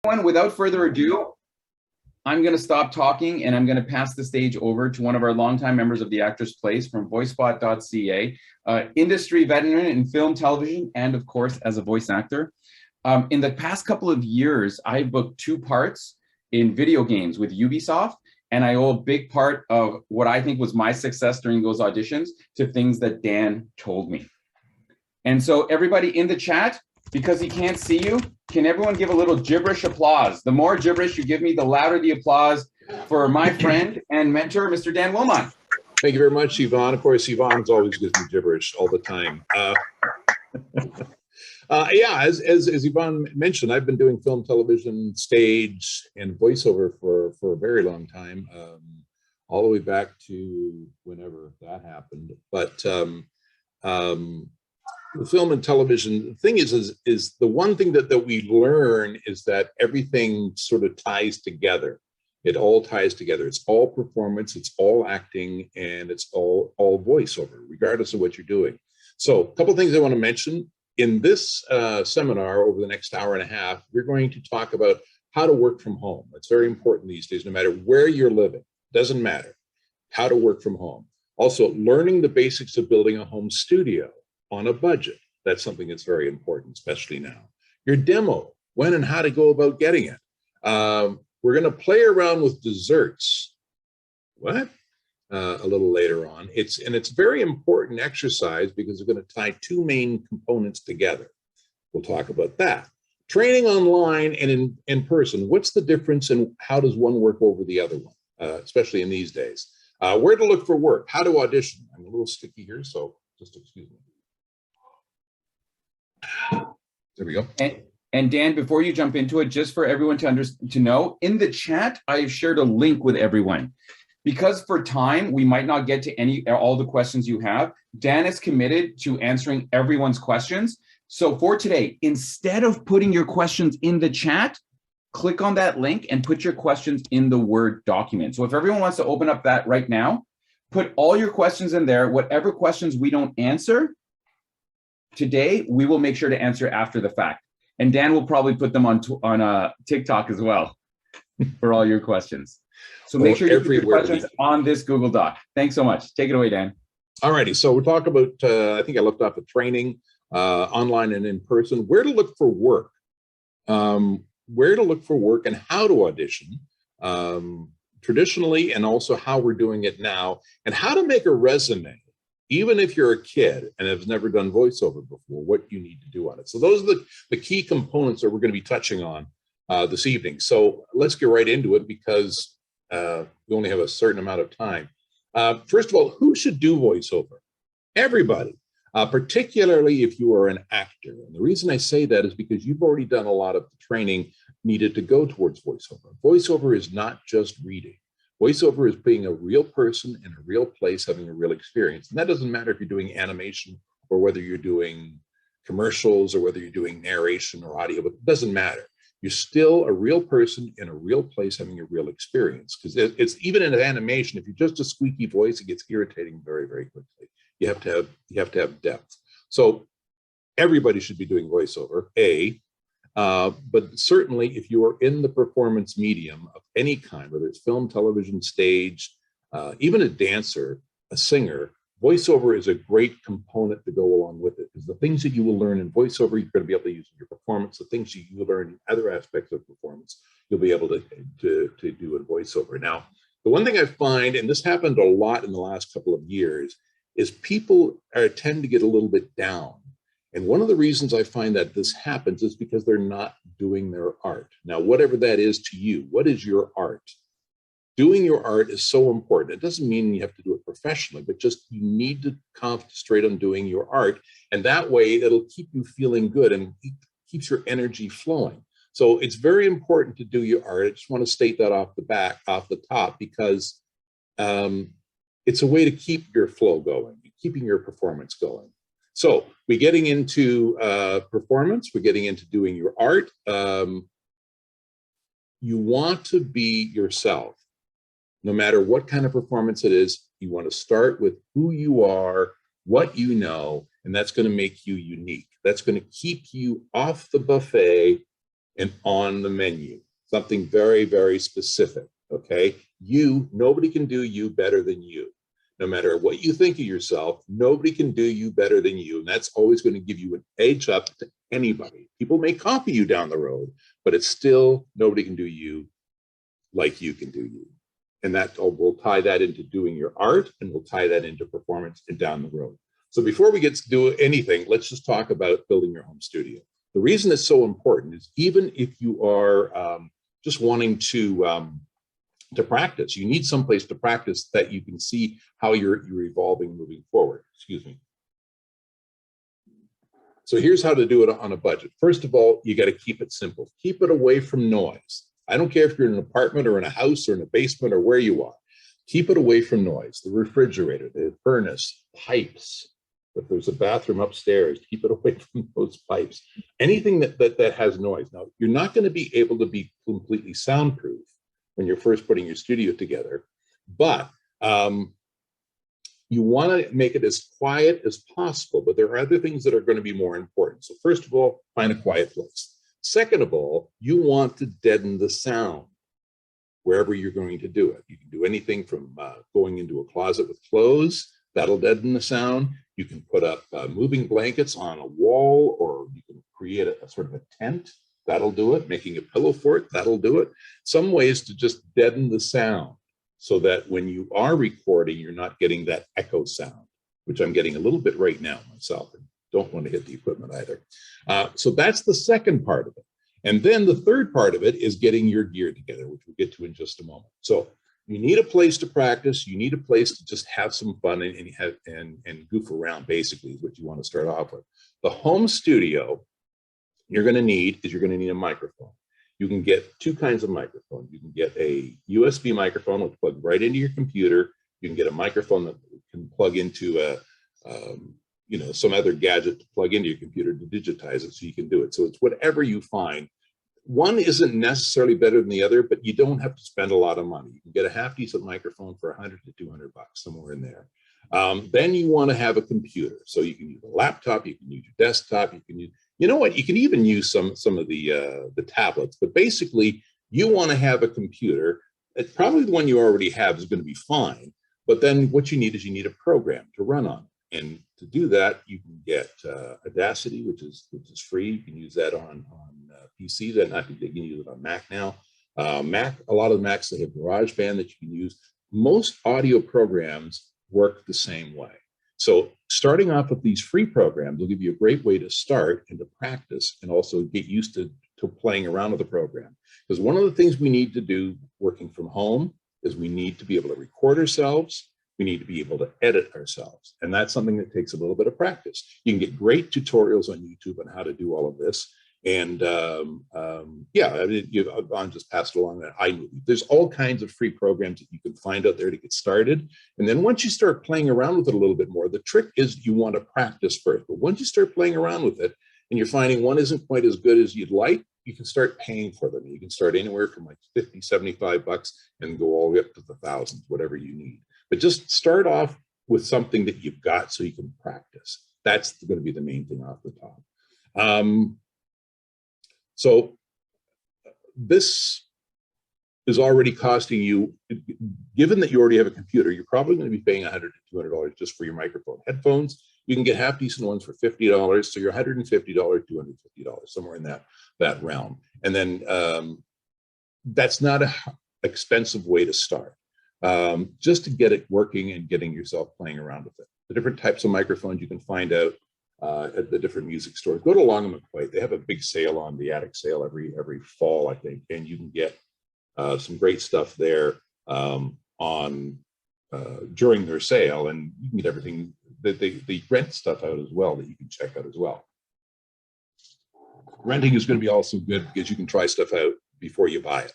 Without further ado, I'm going to stop talking and I'm going to pass the stage over to one of our longtime members of the Actors Place from voicespot.ca, industry veteran in film, television, and of course, as a voice actor. In the past couple of years, I booked 2 parts in video games with Ubisoft, and I owe a big part of what I think was my success during those auditions to things that Dan told me. And so everybody in the chat, because he can't see you, can everyone give a little gibberish applause? The more gibberish you give me, the louder the applause for my friend and mentor, Mr. Dan Willmott. Thank you very much, Yvonne. Of course, Yvonne's always gives me gibberish all the time. Yeah, as Yvonne mentioned, I've been doing film, television, stage, and voiceover for a very long time, all the way back to whenever that happened. But the film and television, the thing is the one thing that we learn is that everything sort of ties together. It all ties together. It's all performance, it's all acting, and it's all voiceover, regardless of what you're doing. So a couple of things I want to mention. In this seminar over the next hour and a half, we're going to talk about how to work from home. It's very important these days, no matter where you're living, doesn't matter, how to work from home. Also, learning the basics of building a home studio on a budget. That's something that's very important, especially now. Your demo, when and how to go about getting it. We're going to play around with desserts. What? A little later on. It's very important exercise because we're going to tie 2 main components together. We'll talk about that. Training online and in person. What's the difference and how does one work over the other one, especially in these days? Where to look for work, how to audition. I'm a little sticky here, so just excuse me. There we go. And Dan, before you jump into it, just for everyone to know, in the chat, I've shared a link with everyone. Because for time, we might not get to all the questions you have. Dan is committed to answering everyone's questions. So for today, instead of putting your questions in the chat, click on that link and put your questions in the Word document. So if everyone wants to open up that right now, put all your questions in there. Whatever questions we don't answer today, we will make sure to answer after the fact. And Dan will probably put them on TikTok as well for all your questions. So make sure you put your questions on this Google Doc. Thanks so much. Take it away, Dan. All righty. So we'll talk about, I think I left off at training, online and in person, where to look for work, and how to audition traditionally, and also how we're doing it now, and how to make a resume. Even if you're a kid and have never done voiceover before, what you need to do on it. So those are the key components that we're going to be touching on this evening. So let's get right into it because we only have a certain amount of time. First of all, who should do voiceover? Everybody, particularly if you are an actor. And the reason I say that is because you've already done a lot of the training needed to go towards voiceover. Voiceover is not just reading. Voiceover is being a real person in a real place, having a real experience. And that doesn't matter if you're doing animation or whether you're doing commercials or whether you're doing narration or audio, but it doesn't matter. You're still a real person in a real place having a real experience. Because it's even in an animation, if you're just a squeaky voice, it gets irritating very, very quickly. You have to have depth. So everybody should be doing voiceover, but certainly if you are in the performance medium of any kind, whether it's film, television, stage, even a dancer, a singer, voiceover is a great component to go along with it. Because the things that you will learn in voiceover, you're going to be able to use in your performance. The things you will learn in other aspects of performance, you'll be able to do in voiceover. Now, the one thing I find, and this happened a lot in the last couple of years, is people tend to get a little bit down. And one of the reasons I find that this happens is because they're not doing their art. Now, whatever that is to you, what is your art? Doing your art is so important. It doesn't mean you have to do it professionally, but just you need to concentrate on doing your art. And that way it'll keep you feeling good and keeps your energy flowing. So it's very important to do your art. I just want to state that off the top, because it's a way to keep your flow going, keeping your performance going. So we're getting into performance, we're getting into doing your art. You want to be yourself. No matter what kind of performance it is, you want to start with who you are, what you know, and that's going to make you unique. That's going to keep you off the buffet and on the menu, something very, very specific, okay? Nobody can do you better than you. No matter what you think of yourself, nobody can do you better than you. And that's always going to give you an edge up to anybody. People may copy you down the road, but it's still, nobody can do you like you can do you. And that we'll tie that into doing your art, and we'll tie that into performance and down the road. So before we get to do anything, let's just talk about building your home studio. The reason it's so important is even if you are just wanting to practice, you need someplace to practice that you can see how you're evolving moving forward. Excuse me. So here's how to do it on a budget. First of all, you got to keep it simple. Keep it away from noise. I don't care if you're in an apartment or in a house or in a basement or where you are. Keep it away from noise. The refrigerator, the furnace, pipes. If there's a bathroom upstairs, keep it away from those pipes. Anything that has noise. Now, you're not going to be able to be completely soundproof when you're first putting your studio together, but you want to make it as quiet as possible, but there are other things that are going to be more important. So first of all, find a quiet place. Second of all, you want to deaden the sound wherever you're going to do it. You can do anything from going into a closet with clothes, that'll deaden the sound. You can put up moving blankets on a wall, or you can create a sort of a tent, that'll do it. Making a pillow fort, that'll do it. Some ways to just deaden the sound so that when you are recording, you're not getting that echo sound, which I'm getting a little bit right now myself. Don't want to hit the equipment either. So that's the second part of it. And then the third part of it is getting your gear together, which we'll get to in just a moment. So you need a place to practice. You need a place to just have some fun and goof around, basically, is what you want to start off with. The home studio you're going to need a microphone. You can get two kinds of microphone. You can get a USB microphone, which plugs right into your computer. You can get a microphone that can plug into some other gadget to plug into your computer to digitize it so you can do it. So it's whatever you find. One isn't necessarily better than the other, but you don't have to spend a lot of money. You can get a half decent microphone for $100 to $200, somewhere in there. Then you want to have a computer. So you can use a laptop, you can use your desktop, you can use, you know what, you can even use some of the tablets, but basically you want to have a computer. It's probably the one you already have is going to be fine. But then what you need is a program to run on. And to do that, you can get Audacity, which is free. You can use that on PC. Then I think they can use it on Mac now. Mac, a lot of Macs, they have GarageBand that you can use. Most audio programs work the same way. So starting off with these free programs will give you a great way to start and to practice and also get used to playing around with the program. Because one of the things we need to do working from home is we need to be able to record ourselves. We need to be able to edit ourselves. And that's something that takes a little bit of practice. You can get great tutorials on YouTube on how to do all of this. And I'll just pass it along that iMovie. There's all kinds of free programs that you can find out there to get started. And then once you start playing around with it a little bit more, the trick is you want to practice first. But once you start playing around with it and you're finding one isn't quite as good as you'd like, you can start paying for them. You can start anywhere from like $50, $75 and go all the way up to the thousands, whatever you need. But just start off with something that you've got so you can practice. That's going to be the main thing off the top. So this is already costing you, given that you already have a computer, you're probably going to be paying $100 to $200 just for your microphone. Headphones, you can get half decent ones for $50. So you're $150, $250, somewhere in that realm. And then that's not an expensive way to start. Just to get it working and getting yourself playing around with it. The different types of microphones you can find out at the different music stores. Go to Long and McQuaid. They have a big sale on the attic sale every fall, I think, and you can get some great stuff there during their sale, and you can get everything that they rent stuff out as well that you can check out as well. Renting is going to be also good because you can try stuff out before you buy it.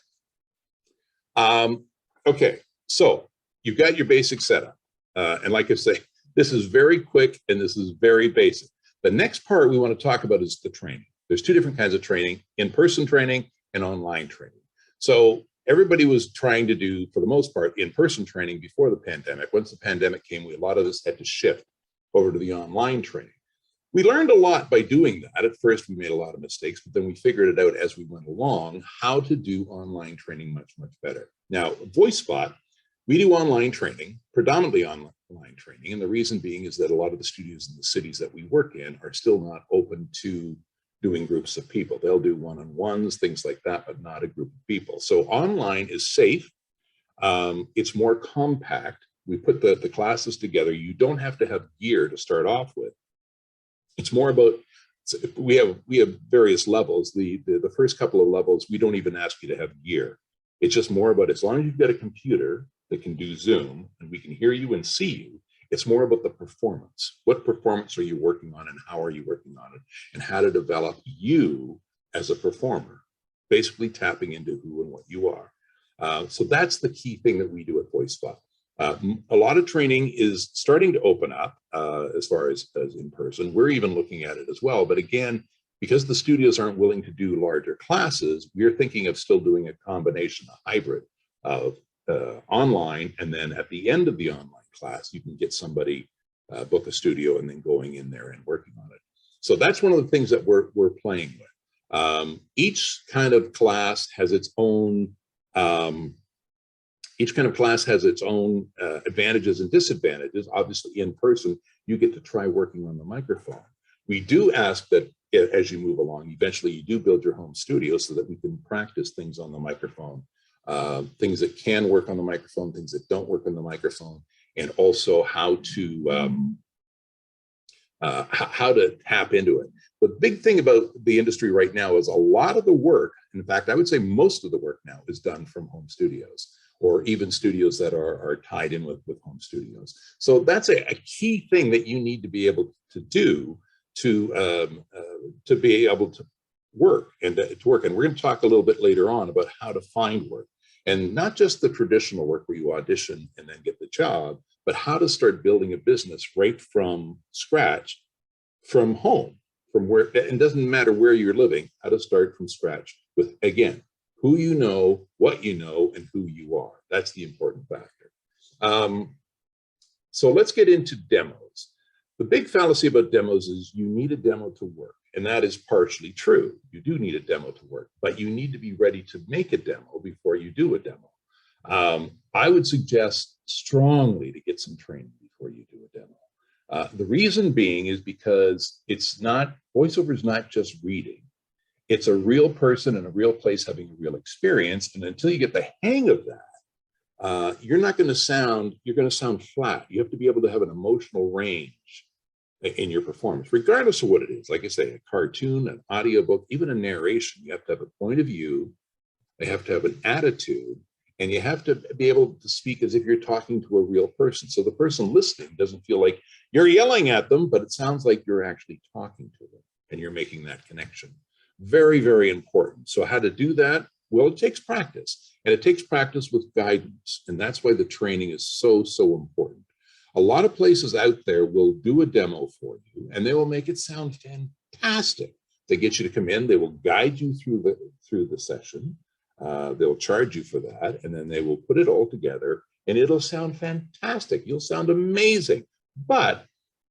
Okay, so you've got your basic setup, and like I say, this is very quick and this is very basic. The next part we want to talk about is the training. There's two different kinds of training: in-person training and online training. So everybody was trying to do, for the most part, in-person training before the pandemic. Once the pandemic came, a lot of us had to shift over to the online training. We learned a lot by doing that. At first, we made a lot of mistakes, but then we figured it out as we went along, how to do online training much, much better. Now, VoiceSpot, we do online training, predominantly online training. And the reason being is that a lot of the studios in the cities that we work in are still not open to doing groups of people. They'll do one-on-ones, things like that, but not a group of people. So online is safe. It's more compact. We put the classes together. You don't have to have gear to start off with. It's more about, we have various levels. The first couple of levels, we don't even ask you to have gear. It's just more about, as long as you've got a computer that can do Zoom and we can hear you and see you, it's more about the performance. What performance are you working on and how are you working on it, and how to develop you as a performer, basically tapping into who and what you are. So that's the key thing that we do at VoiceSpot. A lot of training is starting to open up as far as in person. We're even looking at it as well. But again, because the studios aren't willing to do larger classes, we're thinking of still doing a combination, a hybrid of online, and then at the end of the online class, you can get somebody book a studio and then going in there and working on it. So that's one of the things that we're playing with. Each kind of class has its own advantages and disadvantages. Obviously, in person, you get to try working on the microphone. We do ask that as you move along, eventually you do build your home studio so that we can practice things on the microphone, things that can work on the microphone, things that don't work on the microphone, and also how to tap into it. The big thing about the industry right now is a lot of the work, in fact, I would say most of the work now is done from home studios, or even studios that are tied in with home studios. So that's a key thing that you need to be able to do to be able to work and to work. And we're going to talk a little bit later on about how to find work, and not just the traditional work where you audition and then get the job, but how to start building a business right from scratch, from home, from where, it doesn't matter where you're living, how to start from scratch with, again, who you know, what you know, and who you are. That's the important factor. So let's get into demos. The big fallacy about demos is you need a demo to work, and that is partially true. You do need a demo to work, but you need to be ready to make a demo before you do a demo. I would suggest strongly to get some training before you do a demo. The reason being is because voiceover is not just reading. It's a real person in a real place having a real experience. And until you get the hang of that, you're going to sound flat. You have to be able to have an emotional range in your performance, regardless of what it is. Like I say, a cartoon, an audiobook, even a narration, you have to have a point of view. They have to have an attitude, and you have to be able to speak as if you're talking to a real person. So the person listening doesn't feel like you're yelling at them, but it sounds like you're actually talking to them and you're making that connection. Very, very important. So how to do that? Well, it takes practice, and it takes practice with guidance. And that's why the training is so, so important. A lot of places out there will do a demo for you, and they will make it sound fantastic. They get you to come in, they will guide you through the session. They'll charge you for that, and then they will put it all together, and it'll sound fantastic. You'll sound amazing. But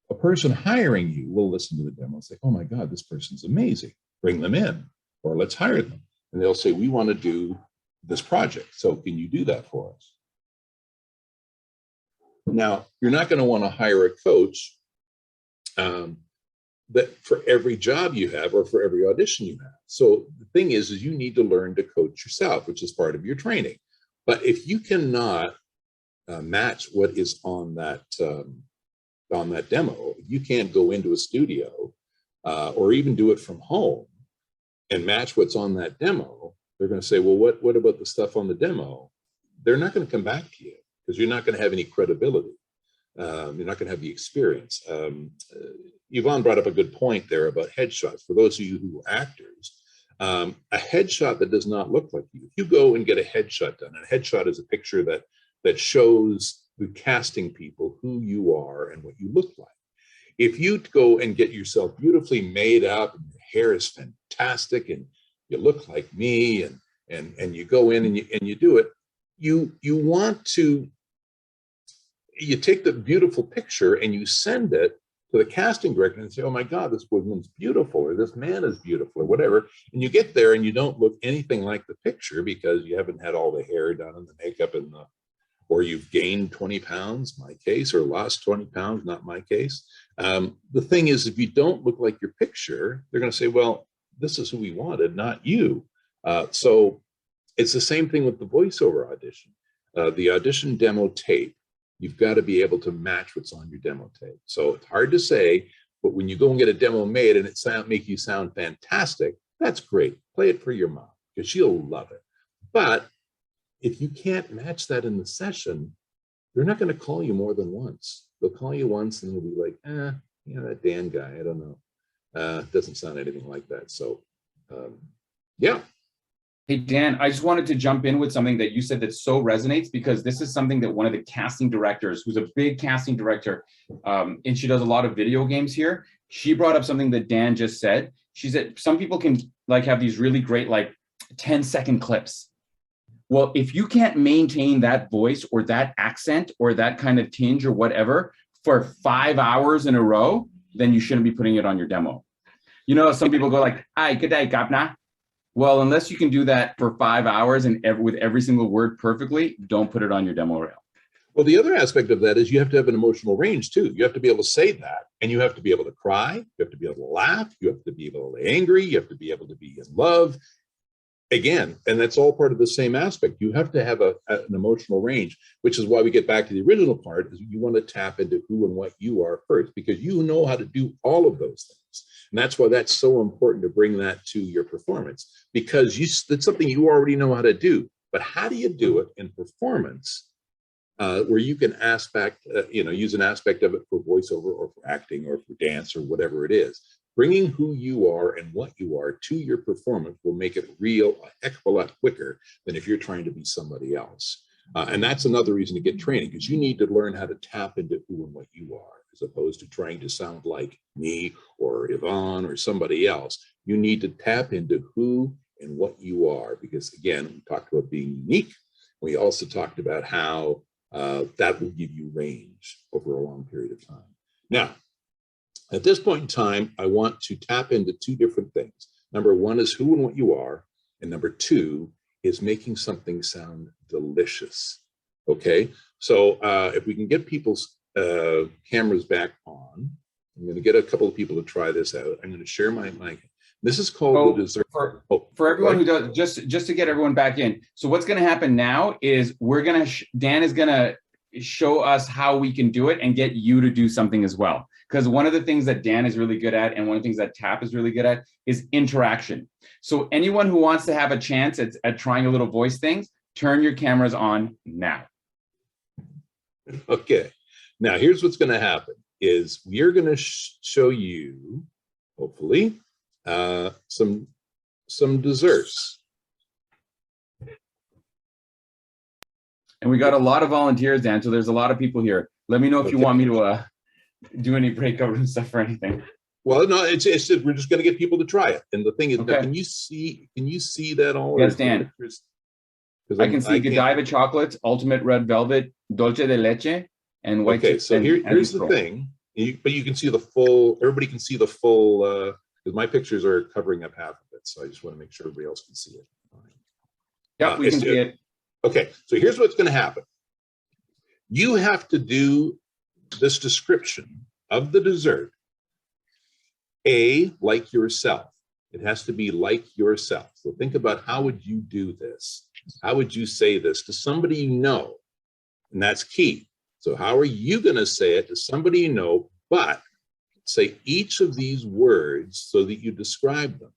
a person hiring you will listen to the demo and say, oh my God, this person's amazing. Bring them in, or let's hire them. And they'll say, we want to do this project. So can you do that for us? Now, you're not going to want to hire a coach that for every job you have or for every audition you have. So the thing is you need to learn to coach yourself, which is part of your training. But if you cannot match what is on that demo, you can't go into a studio or even do it from home and match what's on that demo. They're going to say, well, what about the stuff on the demo? They're not going to come back to you because you're not going to have any credibility. You're not going to have the experience. Yvonne brought up a good point there about headshots. For those of you who are actors, a headshot that does not look like you. If you go and get a headshot done, and a headshot is a picture that shows the casting people who you are and what you look like. If you go and get yourself beautifully made up and your hair is fantastic and you look like me and you go in and you do it, you take the beautiful picture and you send it to the casting director and say, oh my God, this woman's beautiful, or this man is beautiful, or whatever. And you get there and you don't look anything like the picture because you haven't had all the hair done and the makeup and or you've gained 20 pounds, my case, or lost 20 pounds, not my case. The thing is, if you don't look like your picture, they're going to say, well, this is who we wanted, not you. So it's the same thing with the voiceover audition. The audition demo tape, you've got to be able to match what's on your demo tape. So it's hard to say, but when you go and get a demo made and it make you sound fantastic, that's great. Play it for your mom because she'll love it. But if you can't match that in the session, they're not going to call you more than once. They'll call you once and they'll be like, that Dan guy, I don't know. Doesn't sound anything like that. So, yeah. Hey, Dan, I just wanted to jump in with something that you said that so resonates, because this is something that one of the casting directors, who's a big casting director, and she does a lot of video games here. She brought up something that Dan just said. She said, some people can have these really great, 10-second clips. Well, if you can't maintain that voice or that accent or that kind of tinge or whatever for 5 hours in a row, then you shouldn't be putting it on your demo. Some people go like, hi, good day, Gapna. Well, unless you can do that for 5 hours and with every single word perfectly, don't put it on your demo reel. Well, the other aspect of that is you have to have an emotional range too. You have to be able to say that, and you have to be able to cry. You have to be able to laugh. You have to be able to be angry. You have to be able to be in love. Again, and that's all part of the same aspect. You have to have an emotional range, which is why we get back to the original part, is you want to tap into who and what you are first, because you know how to do all of those things. And that's why that's so important to bring that to your performance, because it's something you already know how to do. But how do you do it in performance where you can use an aspect of it for voiceover or for acting or for dance or whatever it is? Bringing who you are and what you are to your performance will make it real a heck of a lot quicker than if you're trying to be somebody else. And that's another reason to get training, because you need to learn how to tap into who and what you are, as opposed to trying to sound like me or Yvonne or somebody else. You need to tap into who and what you are, because again, we talked about being unique. We also talked about how that will give you range over a long period of time. Now, at this point in time, I want to tap into two different things. Number one is who and what you are. And number two is making something sound delicious. Okay, so if we can get people's cameras back on, I'm going to get a couple of people to try this out. I'm going to share my mic. This is called the dessert. For everyone who does, just to get everyone back in. So what's going to happen now is Dan is going to show us how we can do it and get you to do something as well. Because one of the things that Dan is really good at, and one of the things that Tap is really good at, is interaction. So anyone who wants to have a chance at trying a little voice things, turn your cameras on now. Okay. Now here's what's going to happen is we're going to show you, hopefully, some desserts. And we got a lot of volunteers, Dan, so there's a lot of people here. Let me know if you want me to do any breakout room stuff or anything. Well, no, it's just, we're just going to get people to try it. And the thing is, can you see that all? Yes, Dan. I can see Godiva chocolates, ultimate red velvet, dulce de leche, and white. Okay, so here's the thing. But you can see the full. Everybody can see the full. Because my pictures are covering up half of it, so I just want to make sure everybody else can see it. Yeah, we can see it. Okay, so here's what's going to happen. You have to do this description of the dessert, like yourself. It has to be like yourself. So think about, how would you do this? How would you say this to somebody you know? And that's key. So how are you going to say it to somebody you know, but say each of these words so that you describe them?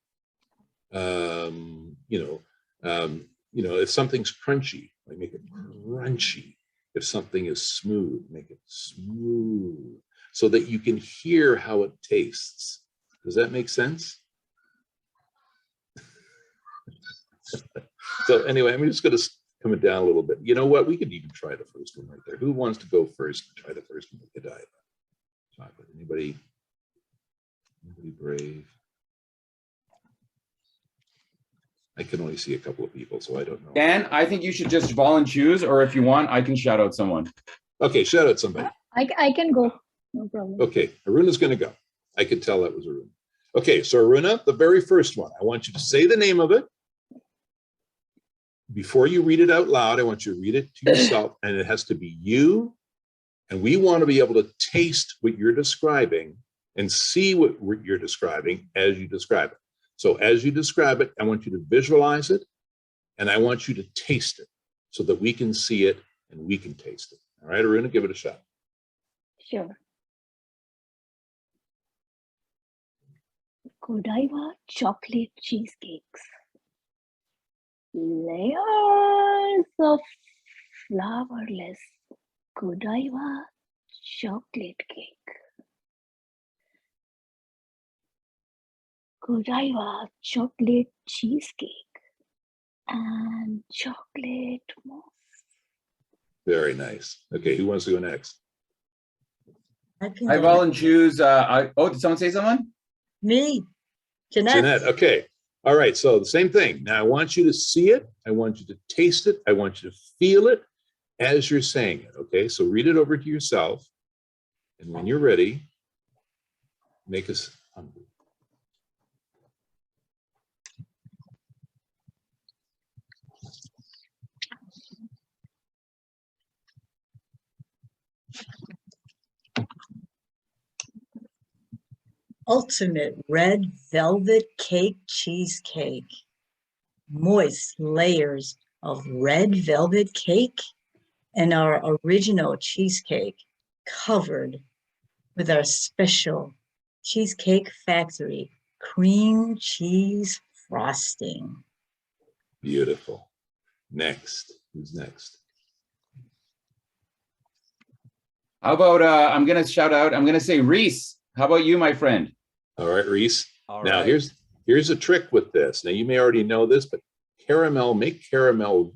If something's crunchy, like make it crunchy. If something is smooth, make it smooth, so that you can hear how it tastes. Does that make sense? So anyway, I'm just going to come it down a little bit. You know what? We could even try the first one right there. Who wants to go first and try the first one with Godiva chocolate? Anybody brave? I can only see a couple of people, so I don't know. Dan, I think you should just volunteer, or if you want, I can shout out someone. Okay, shout out somebody. I can go. No problem. Okay, Aruna's going to go. I could tell that was Aruna. Okay, so Aruna, the very first one, I want you to say the name of it. Before you read it out loud, I want you to read it to yourself, and it has to be you. And we want to be able to taste what you're describing and see what you're describing as you describe it. So as you describe it, I want you to visualize it, and I want you to taste it so that we can see it and we can taste it. All right, Aruna, give it a shot. Sure. Godiva chocolate cheesecakes. Layers of flavorless Godiva chocolate cake. Godiva chocolate cheesecake and chocolate mousse. Very nice. Okay, who wants to go next? I can I go volunteer choose. Did someone say someone? Me, Jeanette. Jeanette, okay. All right, so the same thing. Now I want you to see it. I want you to taste it. I want you to feel it as you're saying it, okay? So read it over to yourself. And when you're ready, make us hungry. Ultimate red velvet cake cheesecake. Moist layers of red velvet cake and our original cheesecake covered with our special Cheesecake Factory cream cheese frosting. Beautiful. Next, who's next? How about I'm gonna shout out, I'm gonna say Reese. How about you, my friend? All right, Reese. All Now right. here's a trick with this. Now you may already know this, but make caramel,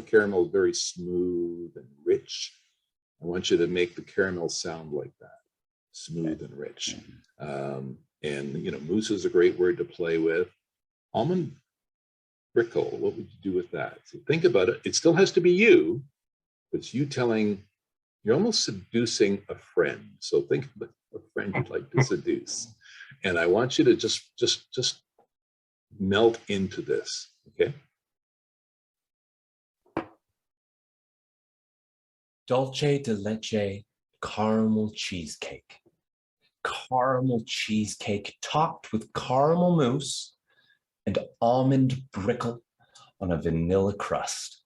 caramel very smooth and rich. I want you to make the caramel sound like that, smooth and rich. And mousse is a great word to play with. Almond brickle, what would you do with that? So think about it. It still has to be you, but it's you you're almost seducing a friend. So think about a friend you'd like to seduce. And I want you to just melt into this, okay? Dolce de leche caramel cheesecake. Caramel cheesecake topped with caramel mousse and almond brickle on a vanilla crust.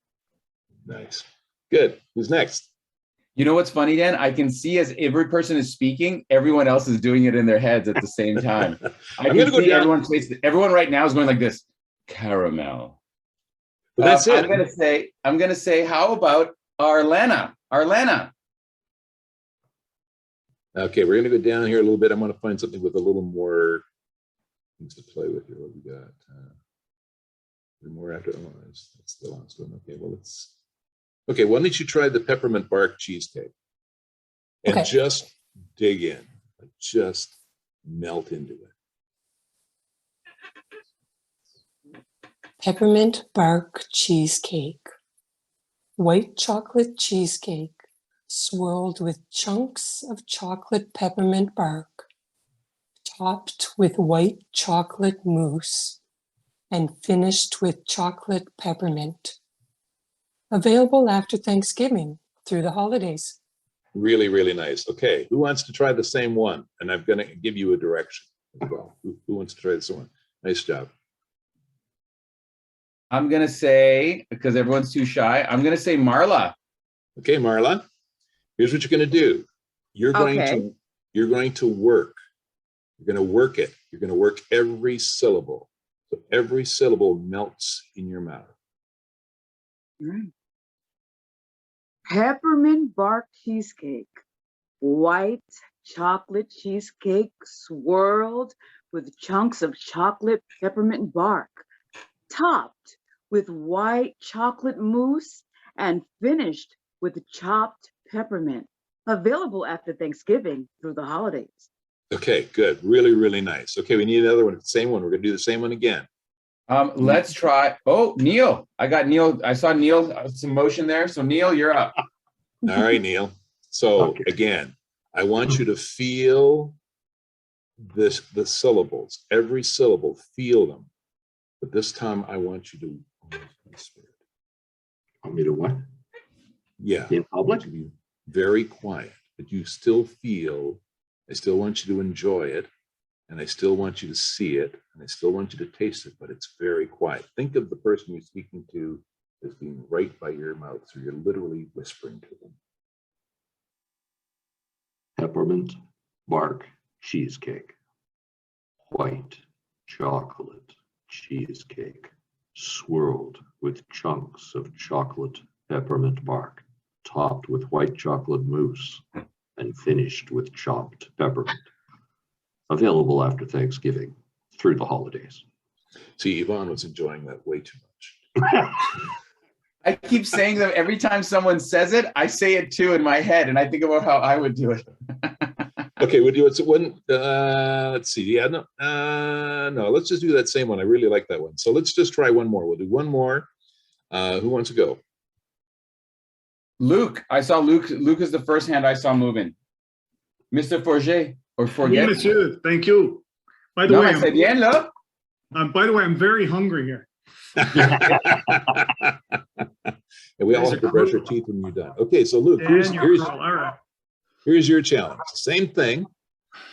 Nice. Good. Who's next? You know what's funny, Dan? I can see as every person is speaking, everyone else is doing it in their heads at the same time. I I'm can gonna go see down. everyone's face. Everyone right now is going like this. Caramel. But that's it. I'm gonna say, how about Arlena? Arlena. Okay, we're gonna go down here a little bit. I'm gonna find something with a little more things to play with here. What we got? More after. Oh, that's the last one. Okay, well okay, why don't you try the peppermint bark cheesecake and Okay. just dig in, just melt into it. Peppermint bark cheesecake. White chocolate cheesecake swirled with chunks of chocolate peppermint bark, topped with white chocolate mousse, and finished with chocolate peppermint. Available after Thanksgiving through the holidays. Really, really nice. Okay, who wants to try the same one? And I'm gonna give you a direction as well. Who wants to try this one? Nice job. I'm gonna say, because everyone's too shy, I'm gonna say Marla. Okay, Marla, here's what you're going to do. You're going to work. You're going to work it. You're going to work every syllable. So every syllable melts in your mouth. Peppermint bark cheesecake. White chocolate cheesecake swirled with chunks of chocolate peppermint bark, topped with white chocolate mousse and finished with chopped peppermint. Available after Thanksgiving through the holidays. Okay, good. Really, really nice. Okay, we need another one. Same one. We're going to do the same one again. Let's try. Oh, Neil. I got Neil. I saw Neil, some motion there. So Neil, you're up. All right, Neil. So Okay. again, I want you to feel the syllables, every syllable, feel them. But this time I want you to whisper it. Want me to what? Yeah. In public? To be very quiet, but you still feel, I still want you to enjoy it, and I still want you to see it, and I still want you to taste it, but it's very quiet. Think of the person you're speaking to as being right by your mouth, so you're literally whispering to them. Peppermint bark cheesecake. White chocolate cheesecake. Swirled with chunks of chocolate peppermint bark. Topped with white chocolate mousse and finished with chopped peppermint. Available after Thanksgiving through the holidays. See, Yvonne was enjoying that way too much. I keep saying that every time someone says it, I say it too in my head, and I think about how I would do it. Okay, we'll do it. So one, let's see. Yeah, no, let's just do that same one. I really like that one. So let's just try one more. We'll do one more. Who wants to go? Luke, I saw Luke. Luke is the first hand I saw moving. Mr. Forget or Oui, Forget. monsieur. Thank you. By the No, way, c'est bien là. I'm very hungry here. And we all These have are to brush our cruel. teeth when you're done. Okay, so Luke, And you're cruel. All right. here's your challenge. Same thing.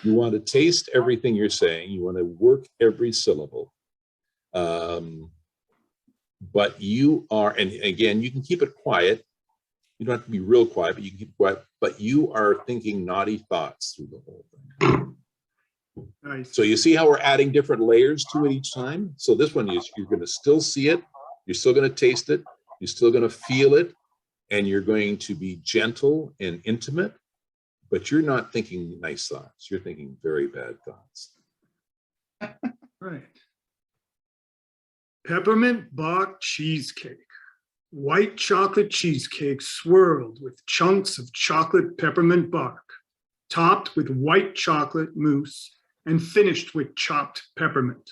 You want to taste everything you're saying. You want to work every syllable. But you are, and again, you can keep it quiet. You don't have to be real quiet, but you can keep it quiet. But you are thinking naughty thoughts through the whole thing. Nice. So you see how we're adding different layers to it each time? So this one, you're going to still see it. You're still going to taste it. You're still going to feel it. And you're going to be gentle and intimate. But you're not thinking nice thoughts. You're thinking very bad thoughts. Right. Peppermint bark cheesecake. White chocolate cheesecake swirled with chunks of chocolate peppermint bark, topped with white chocolate mousse and finished with chopped peppermint.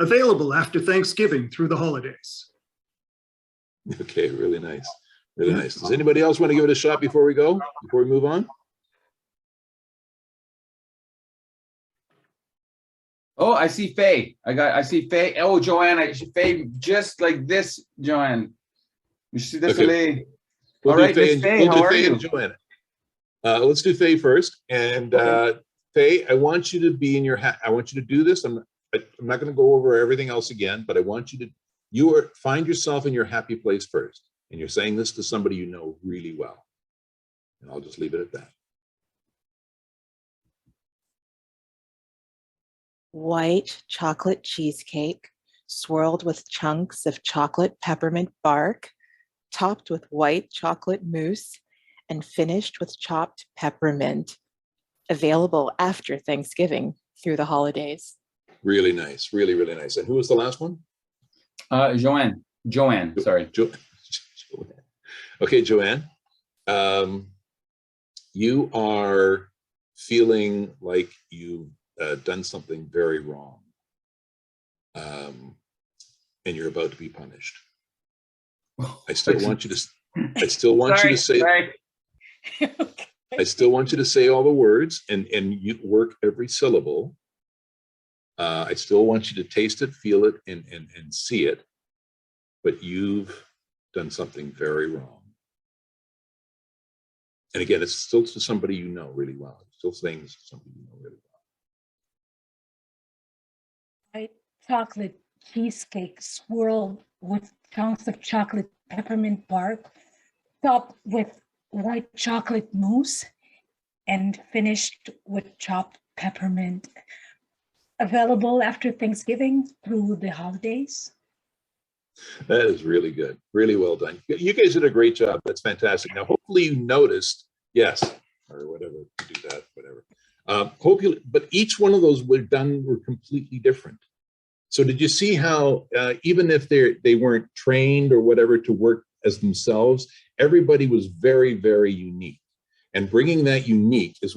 Available after Thanksgiving through the holidays. Okay, really nice. Really nice. Does anybody else want to give it a shot before we go? Before we move on? Oh, I see Faye. I see Faye. Oh, Joanne, Faye, just like this, Joanne. You see this, Okay. We'll all do right, Faye Miss and- Faye, we'll how do are Faye you? and Joanna. Let's do Faye first. And Okay. Faye, I want you to be in your I want you to do this. I'm not going to go over everything else again, but I want you to find yourself in your happy place first. And you're saying this to somebody you know really well. And I'll just leave it at that. White chocolate cheesecake swirled with chunks of chocolate peppermint bark, topped with white chocolate mousse and finished with chopped peppermint. Available after Thanksgiving through the holidays. Really nice. Really, really nice. And who was the last one? Joanne, sorry. Joanne. Okay, Joanne. You are feeling like you've done something very wrong. And you're about to be punished. I still want you to say I still want you to say all the words and you work every syllable. I still want you to taste it, feel it, and see it. But you've done something very wrong. And again, it's still to somebody you know really well. I'm still saying this to somebody you know really well. White chocolate cheesecake swirled with chunks of chocolate peppermint bark, topped with white chocolate mousse, and finished with chopped peppermint. Available after Thanksgiving through the holidays. That is really good. Really well done. You guys did a great job. That's fantastic. Now, hopefully you noticed, yes, or whatever, do that, whatever. Hopefully, but each one of those were completely different. So did you see how even if they weren't trained or whatever to work as themselves, everybody was very, very unique. And bringing that unique is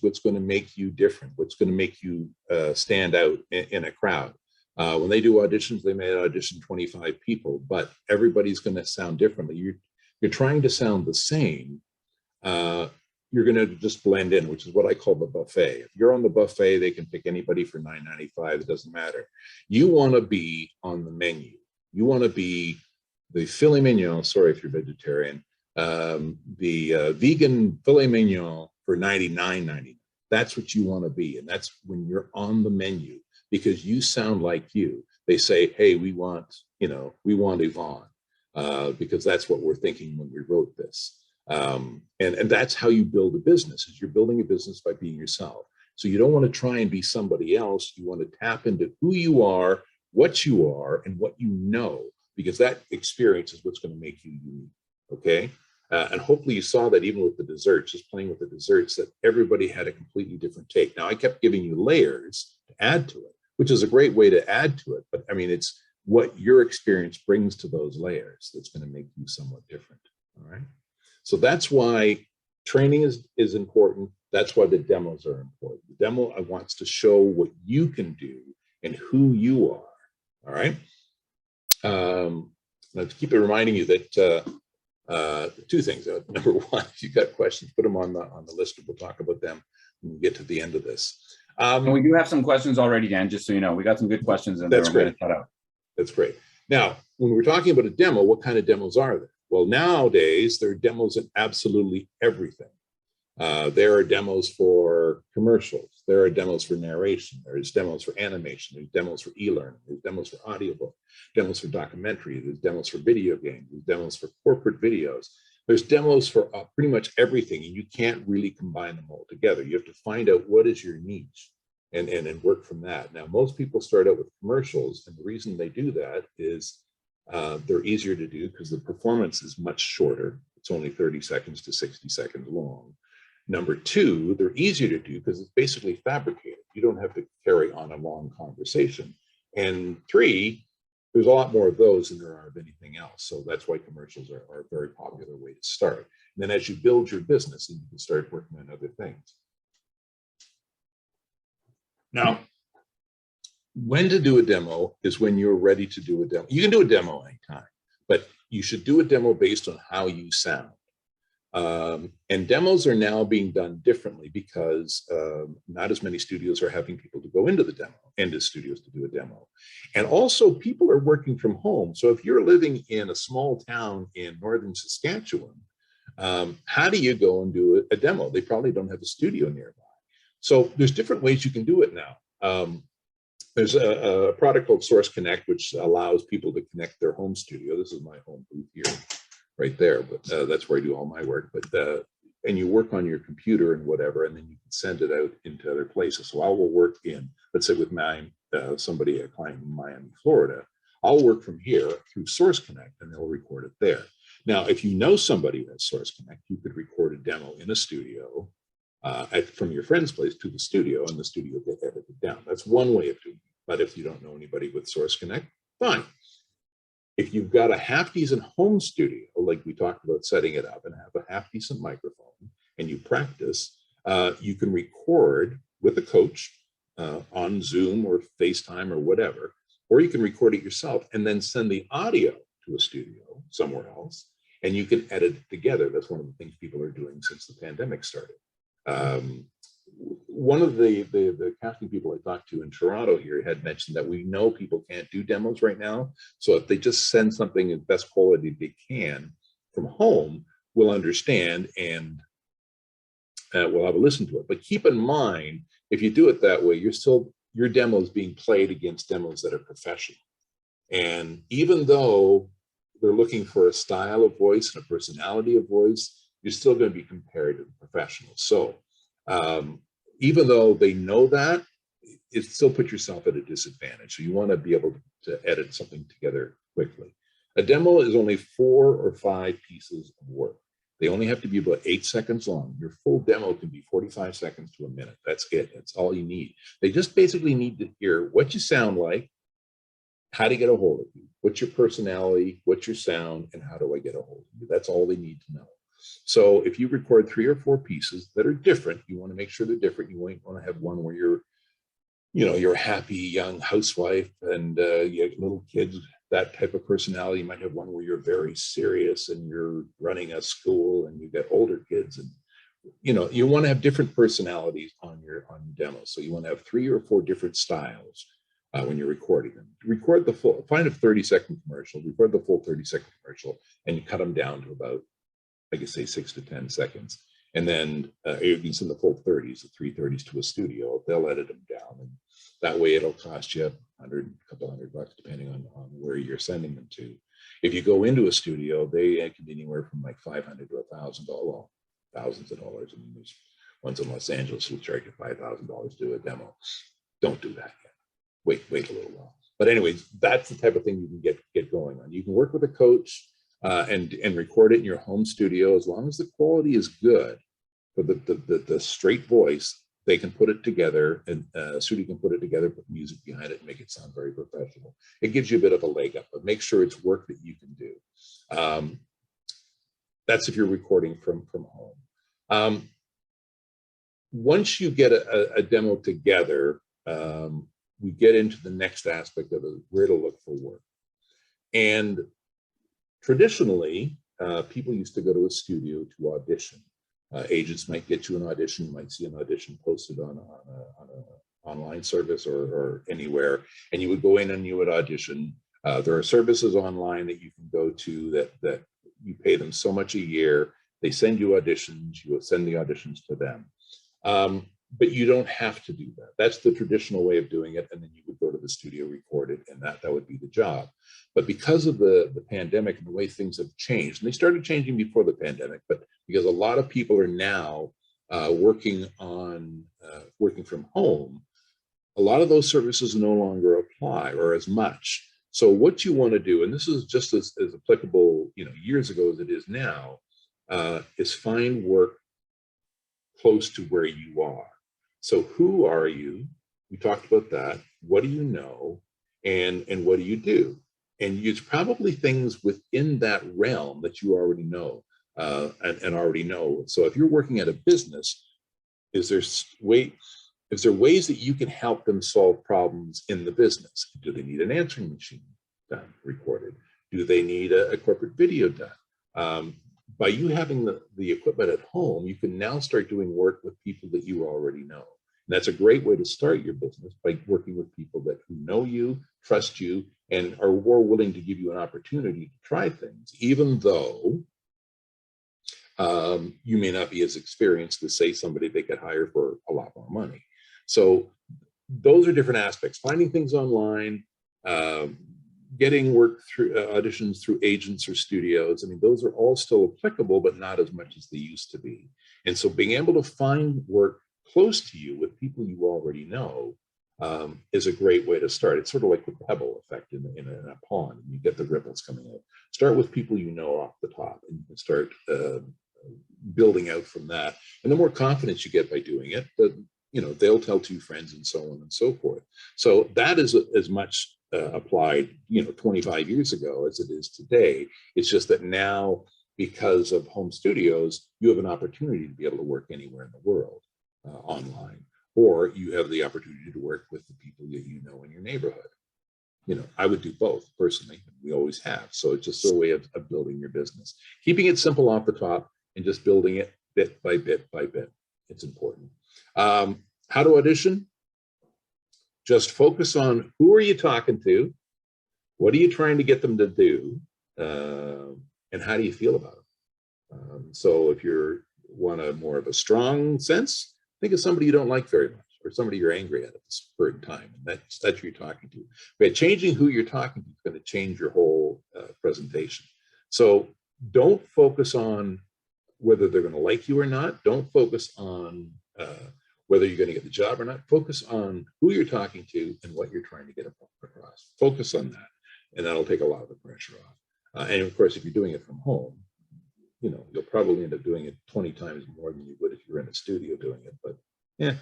what's going to make you different, what's going to make you stand out in a crowd. When they do auditions, they may audition 25 people, but everybody's going to sound differently. You're trying to sound the same. you're going to just blend in, which is what I call the buffet. If you're on the buffet, they can pick anybody for $9.95. It doesn't matter. You want to be on the menu. You want to be the filet mignon. Sorry if you're vegetarian. The vegan filet mignon for $99.99. That's what you want to be, and that's when you're on the menu because you sound like you. They say, "Hey, we want Yvonne," because that's what we're thinking when we wrote this. And that's how you build a business, is you're building a business by being yourself. So you don't want to try and be somebody else. You want to tap into who you are, and what you know, because that experience is what's going to make you unique. Okay. And hopefully you saw that even with the desserts, just playing with the desserts, that everybody had a completely different take. Now I kept giving you layers to add to it, which is a great way to add to it. But I mean, it's what your experience brings to those layers that's going to make you somewhat different. All right. So that's why training is important. That's why the demos are important. The demo wants to show what you can do and who you are. All right. Now to keep it reminding you that two things. Number one, if you've got questions, put them on the list. We'll talk about them when we get to the end of this. And we do have some questions already, Dan, just so you know. We got some good questions in there. That's great. That's great. Now, when we're talking about a demo, what kind of demos are there? Well, nowadays, there are demos in absolutely everything. There are demos for commercials. There are demos for narration. There's demos for animation. There's demos for e-learning. There's demos for audiobook, demos for documentary. There's demos for video games. There's demos for corporate videos. There's demos for pretty much everything, and you can't really combine them all together. You have to find out what is your niche and work from that. Now, most people start out with commercials, and the reason they do that is they're easier to do because the performance is much shorter. It's only 30 seconds to 60 seconds long. Number two, they're easier to do because it's basically fabricated. You don't have to carry on a long conversation. And three, there's a lot more of those than there are of anything else. So that's why commercials are a very popular way to start. And then as you build your business, then you can start working on other things. Now, when to do a demo is when you're ready to do a demo. You can do a demo anytime, but you should do a demo based on how you sound. And demos are now being done differently because not as many studios are having people to go into the demo, into studios to do a demo. And also people are working from home. So if you're living in a small town in northern Saskatchewan, how do you go and do a demo? They probably don't have a studio nearby. So there's different ways you can do it now. There's a product called Source Connect, which allows people to connect their home studio. This is my home booth here, right there, but that's where I do all my work. But and you work on your computer and whatever, and then you can send it out into other places. So I will work in, let's say with somebody, a client in Miami, Florida, I'll work from here through Source Connect, and they'll record it there. Now, if you know somebody who has Source Connect, you could record a demo in a studio from your friend's place to the studio, and the studio will get edited down. That's one way of doing it. But if you don't know anybody with Source Connect, fine. If you've got a half decent home studio, like we talked about setting it up, and have a half decent microphone, and you practice, you can record with a coach on Zoom or FaceTime or whatever, or you can record it yourself and then send the audio to a studio somewhere else, and you can edit it together. That's one of the things people are doing since the pandemic started. One of the casting people I talked to in Toronto here had mentioned that we know people can't do demos right now. So if they just send something in best quality they can from home, we'll understand and we'll have a listen to it. But keep in mind, if you do it that way, your demo is being played against demos that are professional. And even though they're looking for a style of voice and a personality of voice, you're still going to be compared to the professionals. So even though they know that, it still puts yourself at a disadvantage. So you want to be able to edit something together quickly. A demo is only 4 or 5 pieces of work. They only have to be about 8 seconds long. Your full demo can be 45 seconds to a minute. That's it. That's all you need. They just basically need to hear what you sound like, how to get a hold of you, what's your personality, what's your sound, and how do I get a hold of you? That's all they need to know. So if you record 3 or 4 pieces that are different, you want to make sure they're different. You won't want to have one where you're a happy young housewife and you have little kids, that type of personality. You might have one where you're very serious and you're running a school and you get older kids and you know, you want to have different personalities on your demos. So you want to have 3 or 4 different styles when you're recording them. Record the full, find a 30-second commercial, record the full 30-second commercial, and you cut them down to about, I guess, say 6 to 10 seconds. And then you can send the full 30s, the 330s to a studio. They'll edit them down. And that way it'll cost you a couple hundred bucks, depending on where you're sending them to. If you go into a studio, they can be anywhere from like $500 to $1,000, well, thousands of dollars. I mean, there's ones in Los Angeles who charge you $5,000 to do a demo. Don't do that yet. Wait a little while. But anyways, that's the type of thing you can get going on. You can work with a coach and record it in your home studio. As long as the quality is good for the straight voice, they can put it together, and studio can put it together, put music behind it, and make it sound very professional. It gives you a bit of a leg up, but make sure it's work that you can do. That's if you're recording from home. Once you get a demo together, we get into the next aspect of it, where to look for work. And traditionally, people used to go to a studio to audition. Agents might get you an audition. You might see an audition posted on an online service or anywhere, and you would go in and you would audition. There are services online that you can go to that you pay them so much a year. They send you auditions. You will send the auditions to them. But you don't have to do that. That's the traditional way of doing it. And then you would go to the studio, record it, and that would be the job. But because of the pandemic and the way things have changed, and they started changing before the pandemic, but because a lot of people are now working from home, a lot of those services no longer apply, or as much. So what you want to do, and this is just as applicable, you know, years ago as it is now, is find work close to where you are. So who are you? We talked about that. What do you know? And what do you do? And it's probably things within that realm that you already know and already know. So if you're working at a business, is there ways that you can help them solve problems in the business? Do they need an answering machine done, recorded? Do they need a corporate video done? By you having the equipment at home, you can now start doing work with people that you already know. And that's a great way to start your business, by working with people who know you, trust you, and are more willing to give you an opportunity to try things, even though you may not be as experienced as, say, somebody they could hire for a lot more money. So those are different aspects. Finding things online, getting work through auditions through agents or studios. I mean, those are all still applicable, but not as much as they used to be. And so being able to find work close to you with people you already know is a great way to start. It's sort of like the pebble effect in a pond. You get the ripples coming out. Start with people you know off the top, and you can start building out from that. And the more confidence you get by doing it, they'll tell 2 friends and so on and so forth. So that is as much applied 25 years ago as it is today. It's just that now, because of home studios, you have an opportunity to be able to work anywhere in the world online, or you have the opportunity to work with the people that you know in your neighborhood. I would do both personally. We always have. So it's just a way of building your business, keeping it simple off the top and just building it bit by bit by bit. It's important. How to audition? Just focus on, who are you talking to? What are you trying to get them to do? And how do you feel about it? So if you want more of a strong sense, think of somebody you don't like very much, or somebody you're angry at this certain time, and that's who you're talking to. But changing who you're talking to is going to change your whole presentation. So don't focus on whether they're going to like you or not. Don't focus on whether you're going to get the job or not. Focus on who you're talking to and what you're trying to get across. Focus on that, and that'll take a lot of the pressure off. And of course, if you're doing it from home, you'll probably end up doing it 20 times more than you would if you're in a studio doing it. But yeah,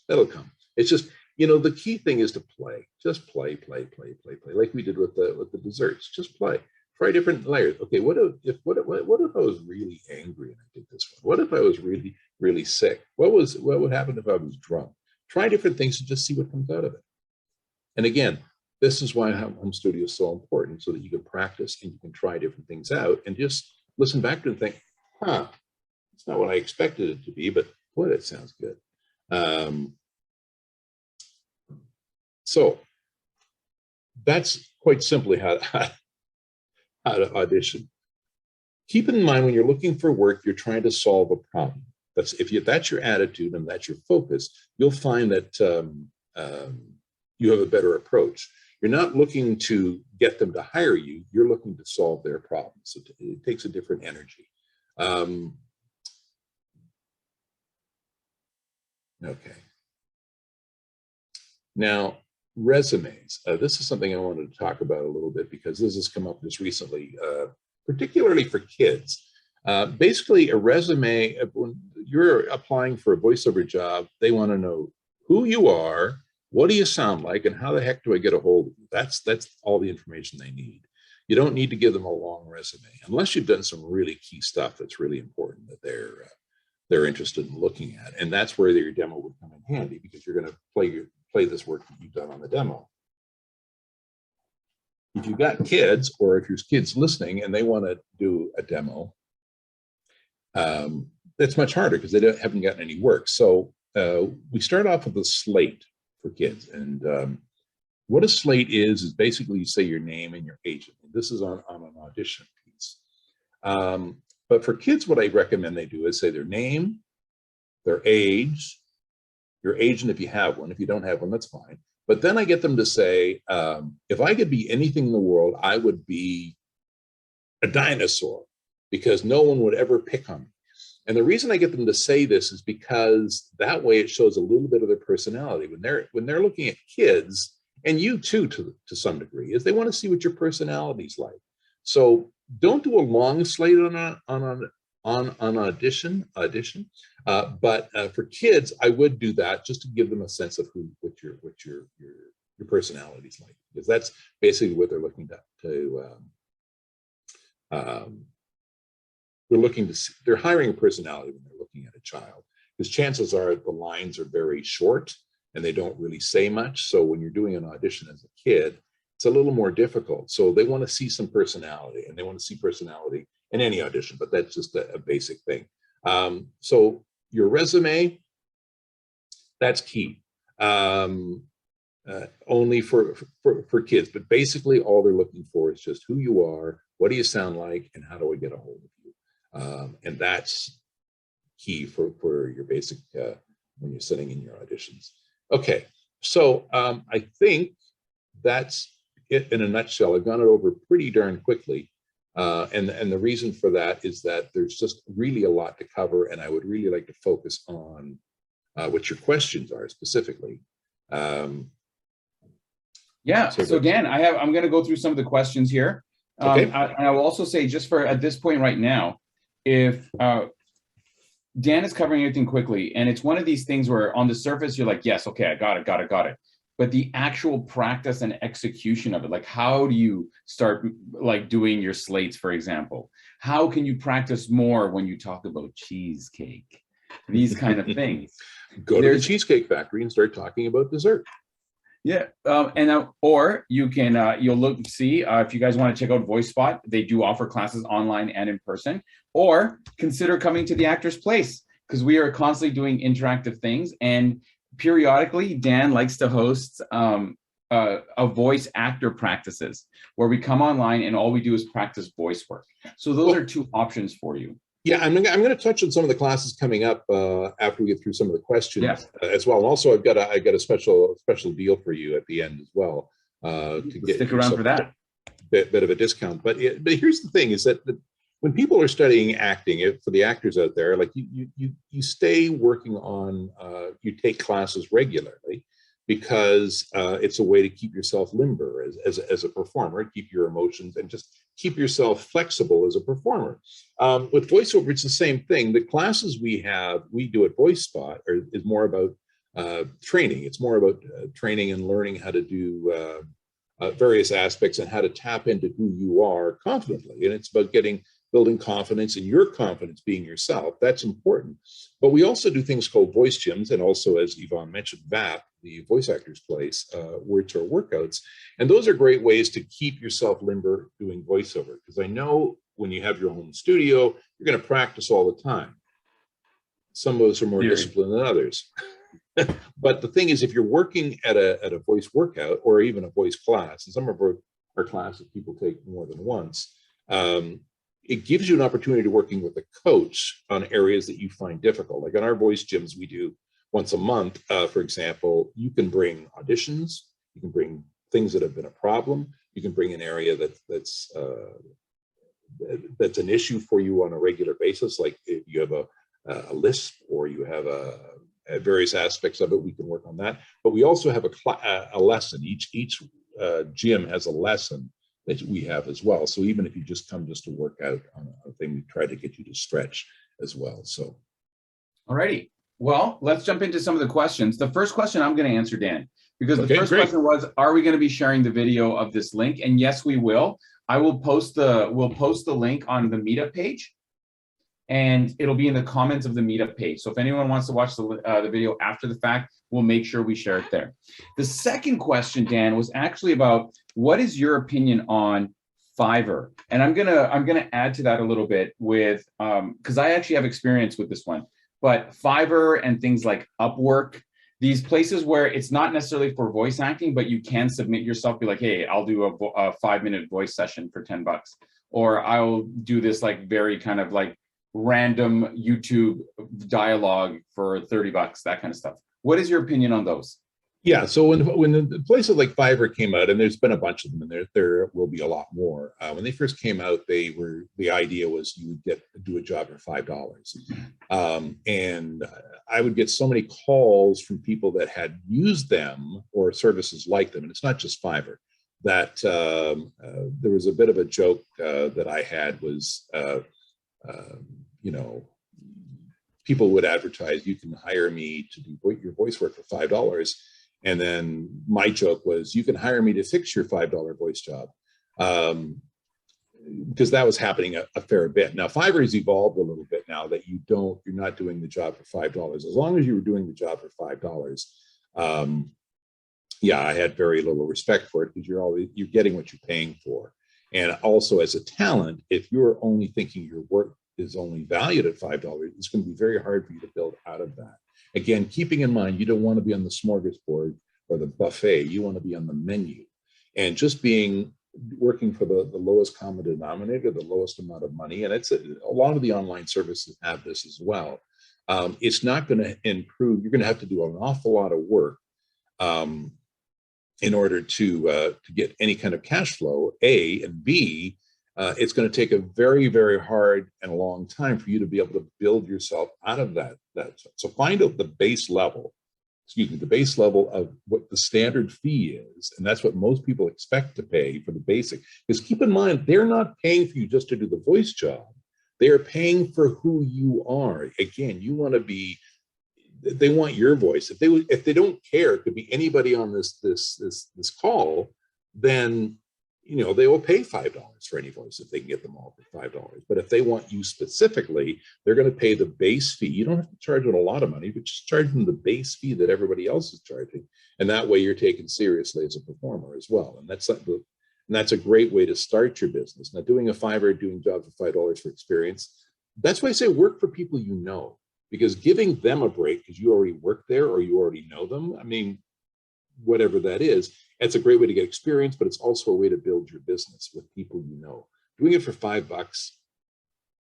that'll come. It's just, the key thing is to play. Just play. Like we did with the desserts. Just play. Try different layers. Okay, what if I was really angry and I did this one? What if I was really, really sick? What would happen if I was drunk? Try different things and just see what comes out of it. And again, this is why home studio is so important, so that you can practice and you can try different things out and just listen back to it and think, It's not what I expected it to be, but boy, that sounds good. So that's quite simply how to audition. Keep in mind when you're looking for work, you're trying to solve a problem. That's your attitude and that's your focus, you'll find that you have a better approach. You're not looking to get them to hire you, you're looking to solve their problems. So it takes a different energy. Okay. Now, resumes. This is something I wanted to talk about a little bit because this has come up just recently, particularly for kids. Basically, a resume, when you're applying for a voiceover job, they want to know who you are, what do you sound like, and how the heck do I get a hold of you? That's all the information they need. You don't need to give them a long resume unless you've done some really key stuff that's really important that they're interested in looking at, and that's where your demo would come in handy because you're going to play this work that you've done on the demo. If you've got kids, or if there's kids listening and they want to do a demo, that's much harder because they haven't gotten any work. So we start off with a slate for kids, and what a slate is basically you say your name and your age. This is on an audition piece. But for kids, what I recommend they do is say their name, their age, your age, and if you have one. If you don't have one, that's fine. But then I get them to say, if I could be anything in the world, I would be a dinosaur because no one would ever pick on me. And the reason I get them to say this is because that way it shows a little bit of their personality. When they're looking at kids, and you too, to some degree, is they want to see what your personality's like. So don't do a long slate on audition. But for kids, I would do that just to give them a sense of what your personality's like, because that's basically what they're looking they're hiring a personality when they're looking at a child, because chances are the lines are very short and they don't really say much. So when you're doing an audition as a kid, it's a little more difficult. So they want to see some personality, and they want to see personality in any audition, but that's just a basic thing. So your resume, that's key. Only for kids, but basically all they're looking for is just who you are, what do you sound like, and how do I get a hold of you? And that's key for your basic, when you're sitting in your auditions. Okay, so I think that's it in a nutshell. I've gone it over pretty darn quickly. And the reason for that is that there's just really a lot to cover, and I would really like to focus on what your questions are specifically. Yeah, so Dan, I'm going to go through some of the questions here. Okay. I will also say, just for at this point right now, if Dan is covering everything quickly, and it's one of these things where on the surface you're like, yes, okay, I got it. But the actual practice and execution of it, like how do you start like doing your slates, for example? How can you practice more when you talk about cheesecake? These kind of things. Go to the Cheesecake Factory and start talking about dessert. Yeah, or you can you'll see if you guys want to check out VoiceSpot. They do offer classes online and in person. Or consider coming to the Actor's Place, because we are constantly doing interactive things, and periodically Dan likes to host a voice actor practices where we come online and all we do is practice voice work. So those are two options for you. Yeah, I'm going to touch on some of the classes coming up after we get through some of the questions as well. And also, I've got a special deal for you at the end as well to stick around for that. Bit of a discount. But here's the thing: is that when people are studying acting, for the actors out there, like you stay working on, you take classes regularly, because it's a way to keep yourself limber as a performer, keep your emotions, and just keep yourself flexible as a performer. With voiceover, it's the same thing. The classes we do at VoiceSpot is more about training. It's more about training and learning how to do various aspects and how to tap into who you are confidently. And it's about building confidence, and your confidence being yourself. That's important. But we also do things called voice gyms, and also, as Yvonne mentioned, VAP, the Voice Actors Place, which are workouts. And those are great ways to keep yourself limber doing voiceover, because I know when you have your home studio, you're going to practice all the time. Some of us are more Theory. disciplined than others. But the thing is, if you're working at a voice workout or even a voice class, and some of our classes people take more than once, it gives you an opportunity to working with a coach on areas that you find difficult. Like on our voice gyms, we do once a month, for example, you can bring auditions, you can bring things that have been a problem, you can bring an area that's an issue for you on a regular basis, like if you have a lisp or you have various aspects of it, we can work on that. But we also have a lesson. Each gym has a lesson that we have as well. So even if you just come just to work out on a thing, we try to get you to stretch as well. So, all righty. Well, let's jump into some of the questions. The first question I'm going to answer, Dan, because the Okay, first great. question was, are we going to be sharing the video of this link? And yes, we will. We'll post the link on the meetup page, and it'll be in the comments of the meetup page. So if anyone wants to watch the video after the fact, we'll make sure we share it there. The second question, Dan, was actually about what is your opinion on Fiverr? And I'm gonna add to that a little bit with because I actually have experience with this one. But Fiverr and things like Upwork, these places where it's not necessarily for voice acting, but you can submit yourself, be like, hey, I'll do a 5-minute voice session for $10, or I'll do this like very kind of like random YouTube dialogue for $30, that kind of stuff. What is your opinion on those? yeah, so when the places like Fiverr came out, and there's been a bunch of them, and there will be a lot more. When they first came out, the idea was you would do a job for $5, and I would get so many calls from people that had used them or services like them, and it's not just Fiverr. That there was a bit of a joke that I had was, you know, people would advertise, you can hire me to do your voice work for $5. And then my joke was, you can hire me to fix your $5 voice job. Because that was happening a fair bit. Now, Fiverr has evolved a little bit now that you're not doing the job for $5. As long as you were doing the job for $5, yeah, I had very little respect for it because you're getting what you're paying for. And also as a talent, if you're only thinking your work is only valued at $5, it's going to be very hard for you to build out of that. Again, keeping in mind, you don't want to be on the smorgasbord or the buffet. You want to be on the menu. And just working for the lowest common denominator, the lowest amount of money, and it's a lot of the online services have this as well. It's not going to improve. You're going to have to do an awful lot of work in order to get any kind of cash flow, A, and B, it's going to take a very, very hard and a long time for you to be able to build yourself out of that. So find out the base level, the base level of what the standard fee is. And that's what most people expect to pay for the basic. Because keep in mind, they're not paying for you just to do the voice job. They're paying for who you are. Again, you want to be, they want your voice. If they don't care, it could be anybody on this call, then they will pay $5 for any voice if they can get them all for $5. But if they want you specifically, they're going to pay the base fee. You don't have to charge them a lot of money, but just charge them the base fee that everybody else is charging. And that way you're taken seriously as a performer as well. And that's a great way to start your business. Now, doing a Fiverr, doing jobs for $5 for experience, that's why I say work for people you know, because giving them a break because you already work there or you already know them, I mean, whatever that is, it's a great way to get experience, but it's also a way to build your business with people you know. Doing it for $5,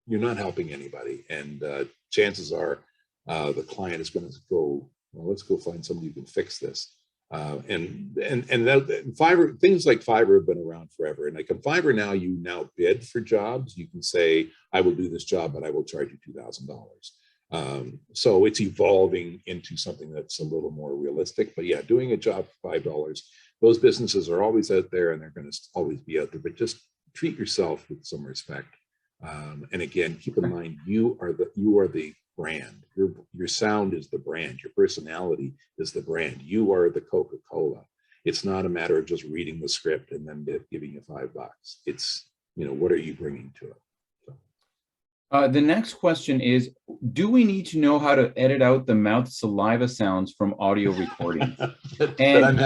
you're not helping anybody. And chances are the client is going to go, well, let's go find somebody who can fix this. And Fiverr, things like Fiverr have been around forever. And like on Fiverr now, you now bid for jobs. You can say, I will do this job, but I will charge you $2,000. So it's evolving into something that's a little more realistic. But yeah, doing a job for $5, those businesses are always out there and they're going to always be out there, but just treat yourself with some respect. And again, keep in mind, you are the brand. Your sound is the brand. Your personality is the brand. You are the Coca-Cola. It's not a matter of just reading the script and then giving you $5. It's, what are you bringing to it? The next question is, do we need to know how to edit out the mouth saliva sounds from audio recordings? And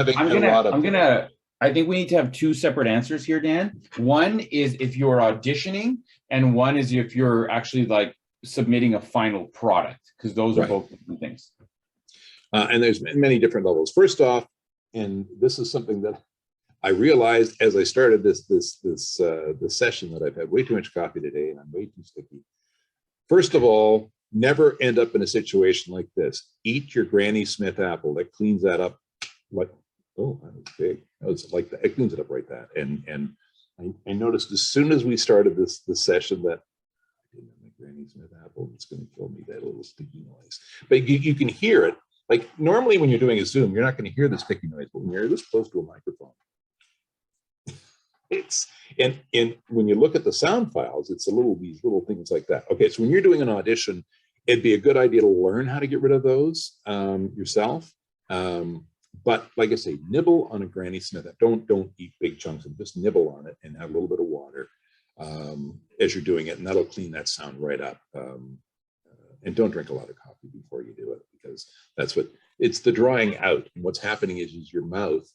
I think we need to have two separate answers here, Dan. One is if you're auditioning, and one is if you're actually like submitting a final product, because those are Right. both different things. And there's many different levels. First off, and this is something that I realized as I started this session, that I've had way too much coffee today and I'm way too sticky. First of all, never end up in a situation like this. Eat your Granny Smith apple. That cleans that up. Like, oh, that was big. That was like that. It cleans it up right that. And I noticed as soon as we started this session that I didn't have my Granny Smith apple. It's going to kill me, that little sticky noise. But you can hear it. Like normally when you're doing a Zoom, you're not going to hear the sticky noise, but when you're this close to a microphone, it's and when you look at the sound files, it's these little things like that. Okay, so when you're doing an audition, it'd be a good idea to learn how to get rid of those yourself. But like I say, nibble on a Granny Smith. Don't eat big chunks and just nibble on it and have a little bit of water as you're doing it, and that'll clean that sound right up. And don't drink a lot of coffee before you do it, because it's the drying out. And what's happening is your mouth,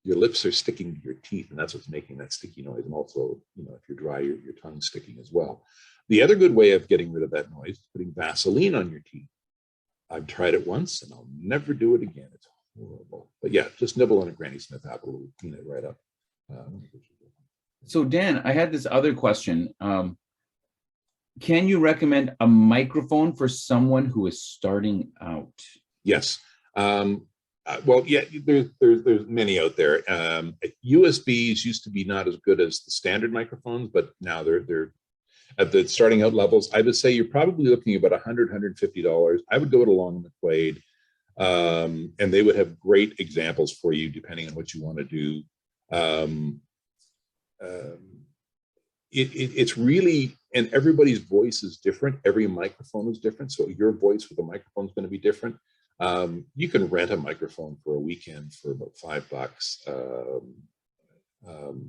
your lips are sticking to your teeth, and that's what's making that sticky noise. And also, if you're dry, your tongue's sticking as well. The other good way of getting rid of that noise is putting Vaseline on your teeth. I've tried it once and I'll never do it again. It's horrible. But yeah, just nibble on a Granny Smith apple, it'll clean it right up. So Dan, I had this other question. Can you recommend a microphone for someone who is starting out? Yes. Well, yeah, there's many out there. USBs used to be not as good as the standard microphones, but now they're at the starting out levels. I would say you're probably looking about $100, $150. I would go with a Long McQuade, and they would have great examples for you depending on what you want to do. It's really, and everybody's voice is different. Every microphone is different. So your voice with a microphone is going to be different. You can rent a microphone for a weekend for about $5.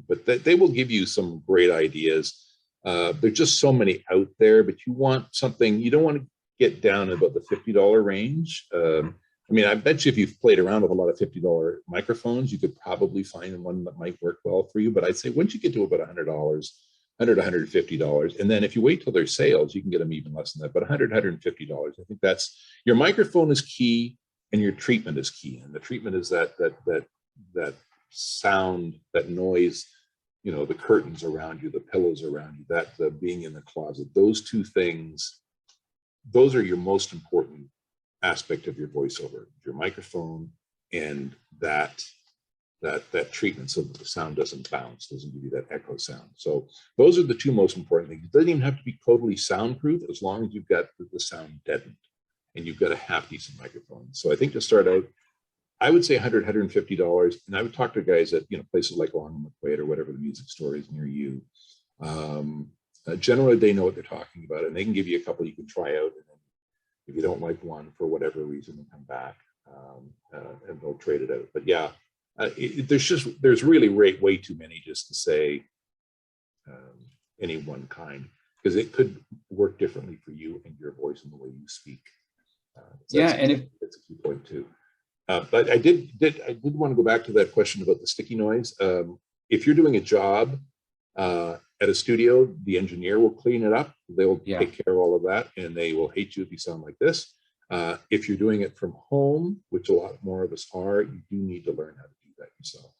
But they will give you some great ideas. There's just so many out there, but you want something, you don't want to get down in about the $50 range. I mean, I bet you if you've played around with a lot of $50 microphones, you could probably find one that might work well for you. But I'd say once you get to about $100, $100, $150, and then if you wait till there's sales, you can get them even less than that. But $100, $150, I think that's, your microphone is key and your treatment is key. And the treatment is that sound, that noise, the curtains around you, the pillows around you, that being in the closet, those two things, those are your most important aspect of your voiceover, your microphone and that treatment, so that the sound doesn't bounce, doesn't give you that echo sound. So those are the two most important things. It doesn't even have to be totally soundproof, as long as you've got the sound deadened and you've got a half decent microphone. So I think to start out, I would say $100, $150, and I would talk to guys at places like Long McQuade or whatever the music store is near you. Generally, they know what they're talking about, and they can give you a couple you can try out. And then if you don't like one for whatever reason, then come back and they'll trade it out. But yeah, there's really way too many just to say any one kind, because it could work differently for you and your voice and the way you speak. So that's a key point too. But I did want to go back to that question about the sticky noise. If you're doing a job at a studio, the engineer will clean it up. They'll take care of all of that, and they will hate you if you sound like this. If you're doing it from home, which a lot more of us are, you do need to learn how to do that yourself.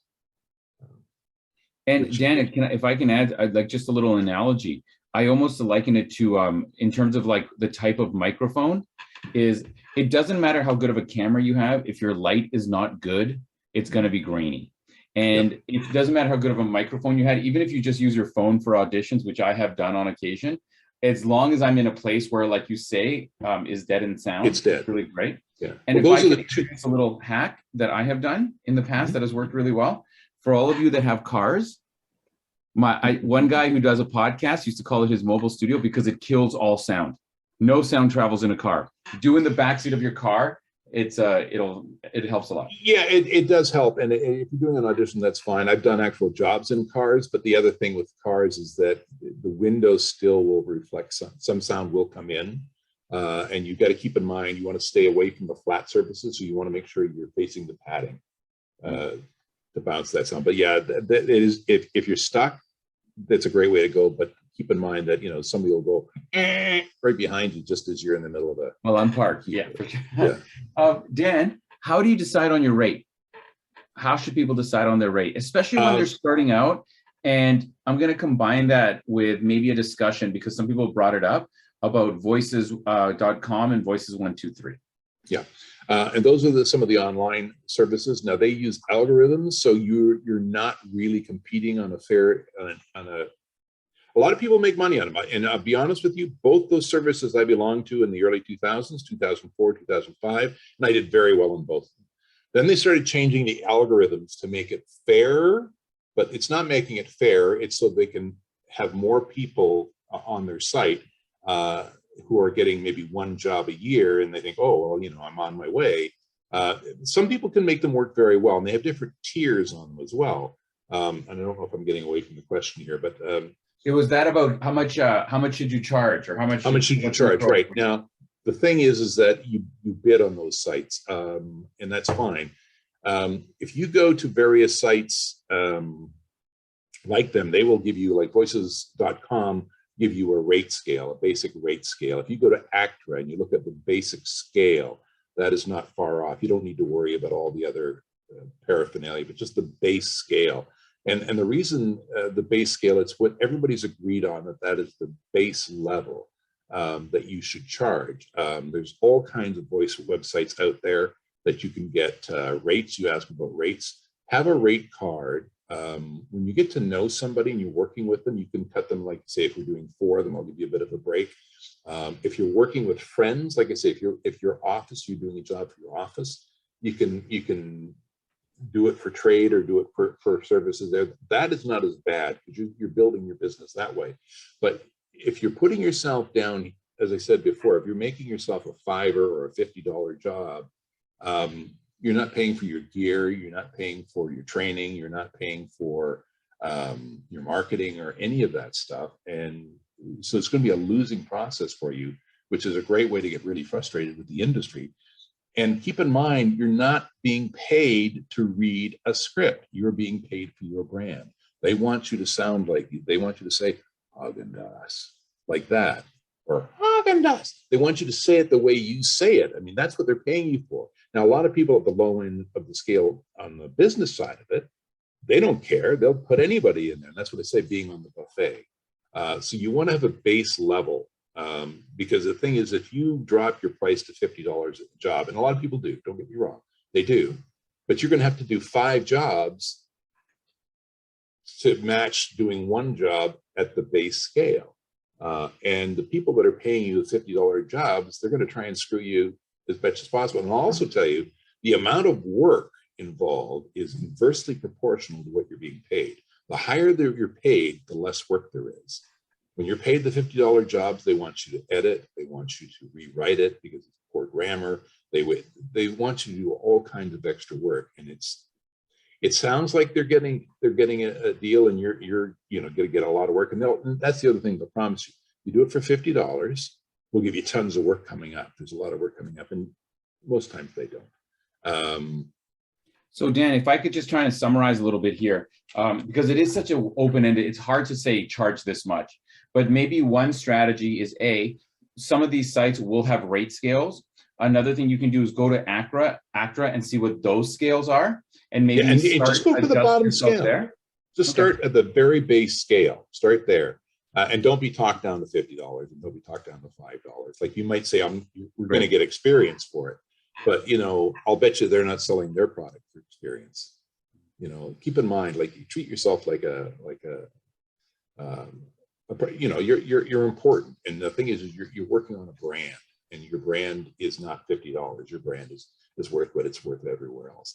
And Dan, if I can add, I'd like just a little analogy. I almost liken it to, in terms of like the type of microphone, is it doesn't matter how good of a camera you have. If your light is not good, it's going to be grainy. And it doesn't matter how good of a microphone you had, even if you just use your phone for auditions, which I have done on occasion, as long as I'm in a place where, like you say, is dead in sound, it's dead. Really great. Yeah. And well, if I can introduce a little hack that I have done in the past that has worked really well, for all of you that have cars, one guy who does a podcast used to call it his mobile studio because it kills all sound. No sound travels in a car. Do in the backseat of your car, it helps a lot. Yeah, it does help. And if you're doing an audition, that's fine. I've done actual jobs in cars, but the other thing with cars is that the windows still will reflect some sound will come in. And you've got to keep in mind, you want to stay away from the flat surfaces. So you want to make sure you're facing the padding to bounce that sound. But yeah, it is, if you're stuck, that's a great way to go. But keep in mind that, somebody will go right behind you just as you're in the middle of a. Well, I'm parked. Yeah, for sure. Yeah. Dan, how do you decide on your rate? How should people decide on their rate, especially when they're starting out? And I'm going to combine that with maybe a discussion, because some people brought it up about voices.com and voices 123. Yeah. And those are some of the online services. Now they use algorithms, so you're not really competing on a lot of people make money on them. And I'll be honest with you, both those services I belonged to in the early 2000s, 2004, 2005, and I did very well in both. Then they started changing the algorithms to make it fair, but it's not making it fair. It's so they can have more people on their site who are getting maybe one job a year, and they think, oh, well, I'm on my way. Some people can make them work very well, and they have different tiers on them as well. And I don't know if I'm getting away from the question here, but it was that about how much should you charge, or how much should you charge? Right. Now, the thing is that you bid on those sites, and that's fine. If you go to various sites like them, they will give you, like voices.com, give you a rate scale, a basic rate scale. If you go to ACTRA and you look at the basic scale, that is not far off. You don't need to worry about all the other paraphernalia, but just the base scale. And the reason the base scale, it's what everybody's agreed on, that is the base level that you should charge. There's all kinds of voice websites out there that you can get rates. You ask about rates. Have a rate card. When you get to know somebody and you're working with them, you can cut them, like, say, if we're doing 4 of them, I'll give you a bit of a break. If you're working with friends, like I say, if your office, you're doing a job for your office, you can do it for trade or do it for services there. That is not as bad, because you're building your business that way. But if you're putting yourself down, as I said before, if you're making yourself a $5 or a $50 job, you're not paying for your gear, you're not paying for your training, you're not paying for your marketing or any of that stuff. And so it's going to be a losing process for you, which is a great way to get really frustrated with the industry. And keep in mind, you're not being paid to read a script. You're being paid for your brand. They want you to sound like you. They want you to say Haagen-Dazs like that, or Haagen-Dazs. They want you to say it the way you say it. I mean, that's what they're paying you for. Now, a lot of people at the low end of the scale on the business side of it, they don't care. They'll put anybody in there. And that's what they say, being on the buffet. So you want to have a base level. Because the thing is, if you drop your price to $50 at the job, and a lot of people do, don't get me wrong, they do, but you're going to have to do 5 jobs to match doing 1 job at the base scale. And the people that are paying you the $50 jobs, they're going to try and screw you as much as possible. And I'll also tell you, the amount of work involved is inversely proportional to what you're being paid. The higher you're paid, the less work there is. When you're paid the $50 jobs, they want you to edit, they want you to rewrite it because it's poor grammar. They want you to do all kinds of extra work, and it sounds like they're getting a deal, and you're going to get a lot of work. And that's the other thing they'll promise you. You do it for $50, we'll give you tons of work coming up. There's a lot of work coming up, and most times they don't. So Dan, if I could just try to summarize a little bit here, because it is such an open-ended, it's hard to say charge this much, but maybe one strategy is some of these sites will have rate scales. Another thing you can do is go to ACTRA and see what those scales are, and maybe and just go for the bottom scale. There. Just start at the very base scale. Start there, and don't be talked down to $50, and don't be talked down to $5. Like you might say, we're going to get experience for it. But, I'll bet you they're not selling their product for experience. Keep in mind, like, you treat yourself like you're important. And the thing is you're working on a brand, and your brand is not $50. Your brand is worth what it's worth everywhere else.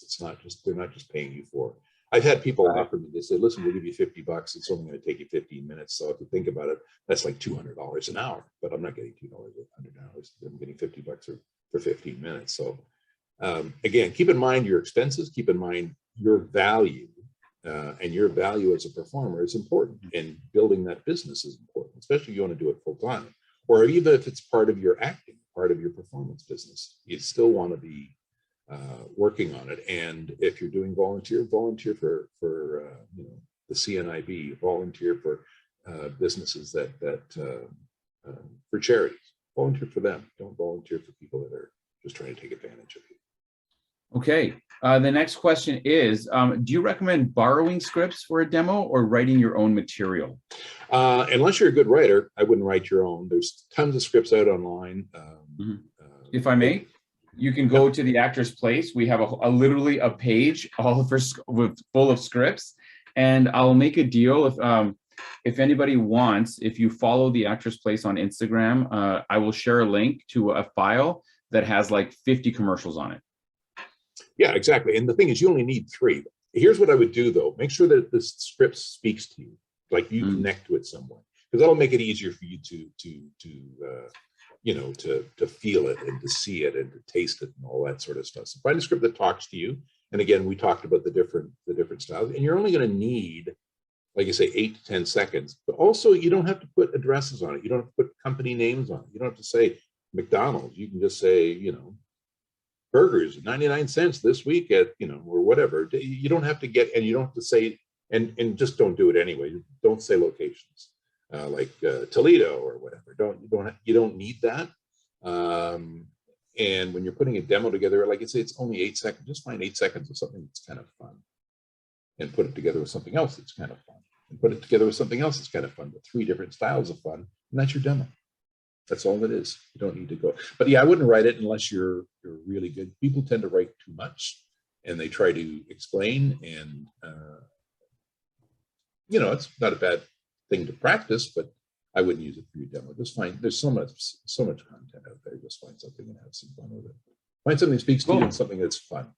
They're not just paying you for it. I've had people offer me, they say, listen, we'll give you $50. It's only going to take you 15 minutes. So if you think about it, that's like $200 an hour, but I'm not getting $2 at $100. I'm getting $50 for 15 minutes. So again, keep in mind your expenses, keep in mind your value, and your value as a performer is important, and building that business is important, especially if you want to do it full time, or even if it's part of your acting, part of your performance business. You still want to be working on it. And if you're doing volunteer for the CNIB, volunteer for businesses that for charities. Volunteer for them. Don't volunteer for people that are just trying to take advantage of you. Okay. The next question is, do you recommend borrowing scripts for a demo or writing your own material? Unless you're a good writer, I wouldn't write your own. There's tons of scripts out online. If I may, you can go to the Actor's Place. We have literally a page all full of scripts, and I'll make a deal if anybody wants. If you follow the Actor's Place on Instagram, I will share a link to a file that has like 50 commercials on it. Yeah, exactly. And the thing is, you only need 3. Here's what I would do, though. Make sure that the script speaks to you, like you connect to it somewhere, because that'll make it easier for you to feel it and to see it and to taste it and all that sort of stuff. So find a script that talks to you. And again, we talked about the different styles, and you're only going to need, like I say, 8 to 10 seconds. But also, you don't have to put addresses on it. You don't have to put company names on it. You don't have to say McDonald's. You can just say, burgers 99 cents this week at, or whatever. You don't have to and you don't have to say, and just don't do it anyway. Don't say locations like Toledo or whatever. You don't need that. And when you're putting a demo together, like I say, it's only 8 seconds. Just find 8 seconds of something that's kind of fun, and put it together with something else that's kind of fun, and put it together with something else that's kind of fun. But 3 different styles of fun, and that's your demo. That's all it is. You don't need to go. But yeah, I wouldn't write it unless you're really good. People tend to write too much, and they try to explain, and it's not a bad thing to practice, but I wouldn't use it for your demo. Just there's so much content out there. Just find something and have some fun with it. Find something that speaks to you and something that's fun.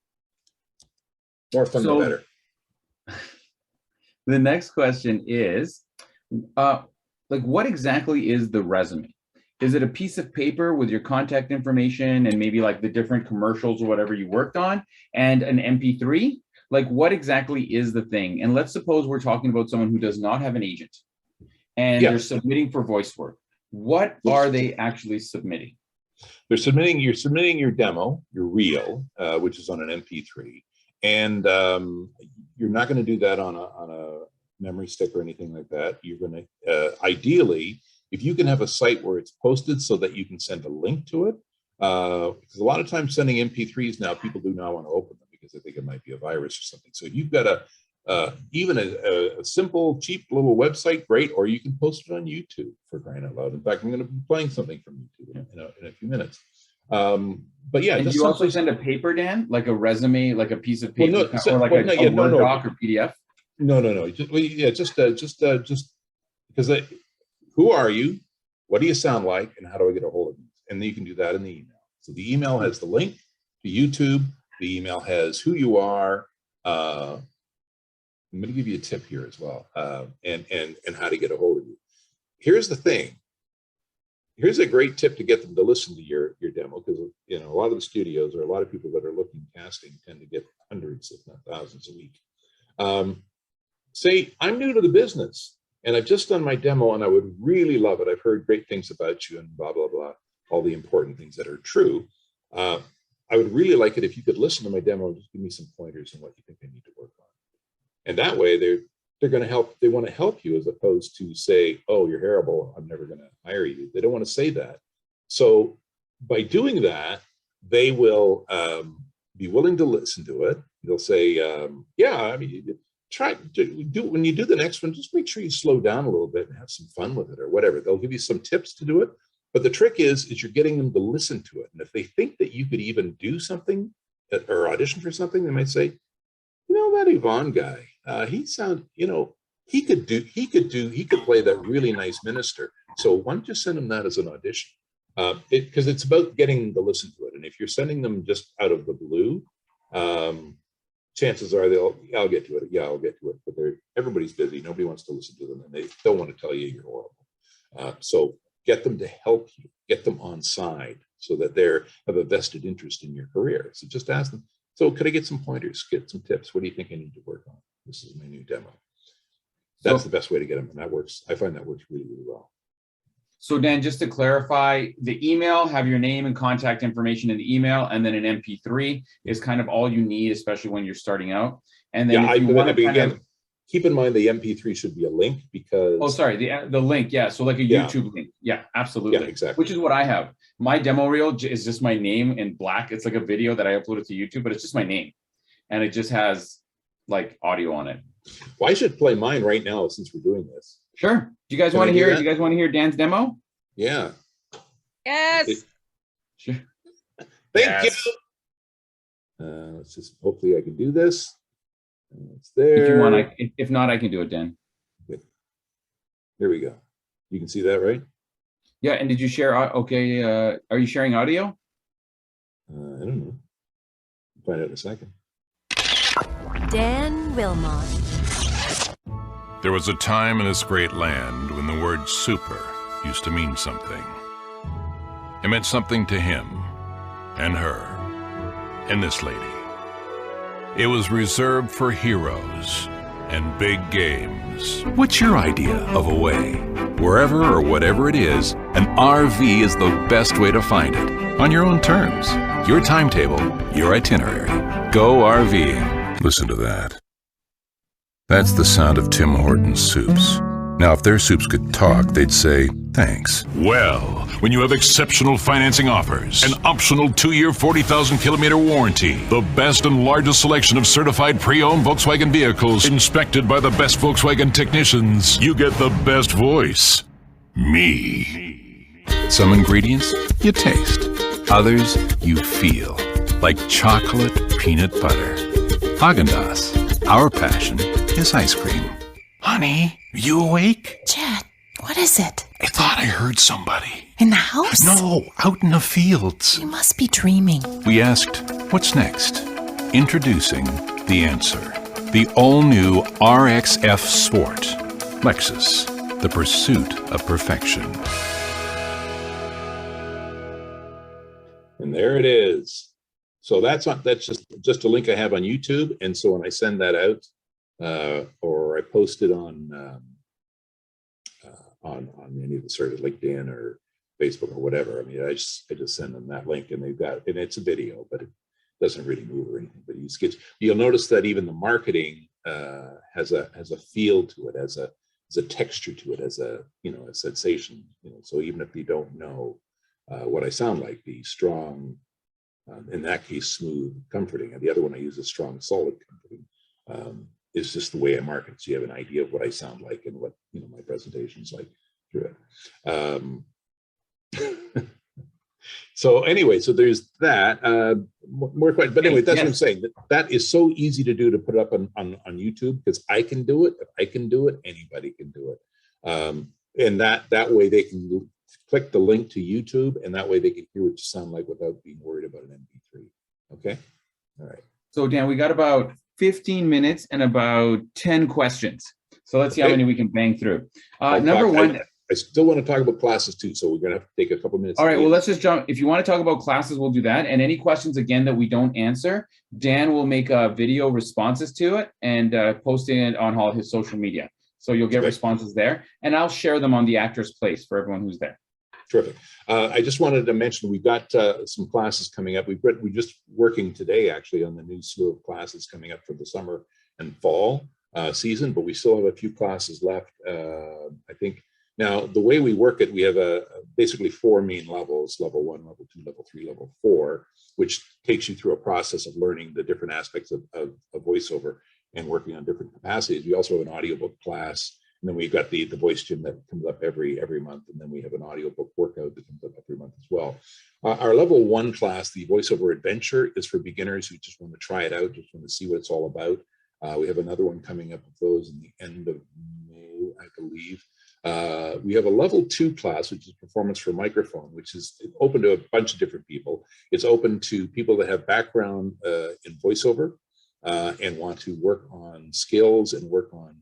More fun, the better. The next question is, what exactly is the resume? Is it a piece of paper with your contact information and maybe like the different commercials or whatever you worked on and an MP3? Like, what exactly is the thing? And let's suppose we're talking about someone who does not have an agent and they're submitting for voice work. What are they actually submitting? You're submitting your demo, your reel, which is on an MP3. And you're not going to do that on a memory stick or anything like that. You're going to, ideally, if you can have a site where it's posted so that you can send a link to it, because a lot of times sending MP3s now, people do not want to open them because they think it might be a virus or something. So if you've got even a simple, cheap little website, great, or you can post it on YouTube, for crying out loud. In fact, I'm going to be playing something from YouTube in a few minutes. But yeah, and you also send a paper, Dan, like a resume, like a piece of paper, or like a Word doc or PDF. No. Just because who are you? What do you sound like? And how do I get a hold of you? And then you can do that in the email. So the email has the link to YouTube. The email has who you are. I'm going to give you a tip here as well, and how to get a hold of you. Here's the thing. Here's a great tip to get them to listen to your demo, because a lot of the studios or a lot of people that are looking casting tend to get hundreds, if not thousands, a week. Say, I'm new to the business and I've just done my demo and I would really love it. I've heard great things about you and blah, blah, blah, all the important things that are true. I would really like it if you could listen to my demo and just give me some pointers on what you think I need to work on. And that way they're going to help. They want to help you, as opposed to say, oh, you're terrible, I'm never going to hire you. They don't want to say that. So by doing that, they will be willing to listen to it. They'll say, try to do, when you do the next one, just make sure you slow down a little bit and have some fun with it or whatever. They'll give you some tips to do it. But the trick is you're getting them to listen to it. And if they think that you could even do something or audition for something, they might say, that Yvonne guy, he could play that really nice minister. So why don't you send him that as an audition? Because it's about getting them to listen to it. And if you're sending them just out of the blue, chances are I'll get to it. Yeah, I'll get to it. But everybody's busy. Nobody wants to listen to them, and they don't want to tell you you're horrible. So get them to help you, get them on side so that they have a vested interest in your career. So just ask them, so could I get some pointers, get some tips? What do you think I need to work on? This is my new demo. That's the best way to get them. And that works. I find that works really, really well. So Dan, just to clarify, the email, have your name and contact information in the email, and then an MP3 is kind of all you need, especially when you're starting out. And then if you want to keep in mind the MP3 should be a link because. Oh, sorry, the link, yeah. So like a Yeah. YouTube link. Yeah, absolutely. Yeah, exactly. Which is what I have. My demo reel is just my name in black. It's like a video that I uploaded to YouTube, but it's just my name. And it just has like audio on it. Well, I should play mine right now since we're doing this. Sure. Do you guys Can want I to do hear? that? Do you guys want to hear Dan's demo? Yeah. Yes. Sure. Thank Yes. you. Let's just, hopefully I can do this. It's there. If you want, if not, I can do it, Dan. Good. There we go. You can see that, right? Yeah. And did you share? Okay. Are you sharing audio? I don't know. Find out in a second. Dan Willmott. There was a time in this great land when the word super used to mean something. It meant something to him and her and this lady. It was reserved for heroes and big games. What's your idea of a way? Wherever or whatever it is, an RV is the best way to find it. On your own terms, your timetable, your itinerary. Go RVing. Listen to that. That's the sound of Tim Hortons soups. Now, if their soups could talk, they'd say, thanks. Well, when you have exceptional financing offers, an optional 2-year, 40,000-kilometer warranty, the best and largest selection of certified pre-owned Volkswagen vehicles inspected by the best Volkswagen technicians, you get the best voice. Me. Some ingredients you taste. Others you feel. Like chocolate peanut butter. Haagen-Dazs. Our passion is ice cream. Honey, are you awake? Chad, what is it? I thought I heard somebody. In the house? No, out in the fields. You must be dreaming. We asked, what's next? Introducing the answer. The all-new RX-F Sport. Lexus, the pursuit of perfection. And there it is. So that's just a link I have on YouTube. And so when I send that out, or I post it on any of the services, LinkedIn or Facebook or whatever. I mean, I just send them that link, and it's a video, but it doesn't really move or anything. But you'll notice that even the marketing has a feel to it, has a texture to it, has a sensation. So even if you don't know what I sound like, the strong, in that case, smooth, comforting, and the other one I use is strong, solid, comforting. Is just the way I market, so you have an idea of what I sound like and what my presentation's like through it. So anyway, so there's that. More questions, but anyway, that's what I'm saying. That is so easy to do, to put it up on YouTube, because I can do it. If I can do it, anybody can do it. And that way they can click the link to YouTube, and that way they can hear what you sound like without being worried about an MP3. Okay. All right. So Dan, we got about 15 minutes and about 10 questions. So let's see how many we can bang through. Number one. I still want to talk about classes too, so we're going to have to take a couple minutes. All right, well, let's just jump. If you want to talk about classes, we'll do that. And any questions, again, that we don't answer, Dan will make video responses to it and posting it on all his social media. So you'll get responses there. And I'll share them on the Actors Place for everyone who's there. Terrific. I just wanted to mention we've got some classes coming up. We're just working today actually on the new slew of classes coming up for the summer and fall season, but we still have a few classes left. I think now the way we work it, we have basically 4 main levels: level 1, level 2, level 3, level 4, which takes you through a process of learning the different aspects of voiceover and working on different capacities. We also have an audiobook class. And then we've got the voice gym that comes up every month. And then we have an audiobook workout that comes up every month as well. Our level 1 class, the voiceover adventure, is for beginners who just want to try it out, just want to see what it's all about. We have another one coming up of those in the end of May, I believe. We have a level 2 class, which is performance for microphone, which is open to a bunch of different people. It's open to people that have background in voiceover, and want to work on skills and work on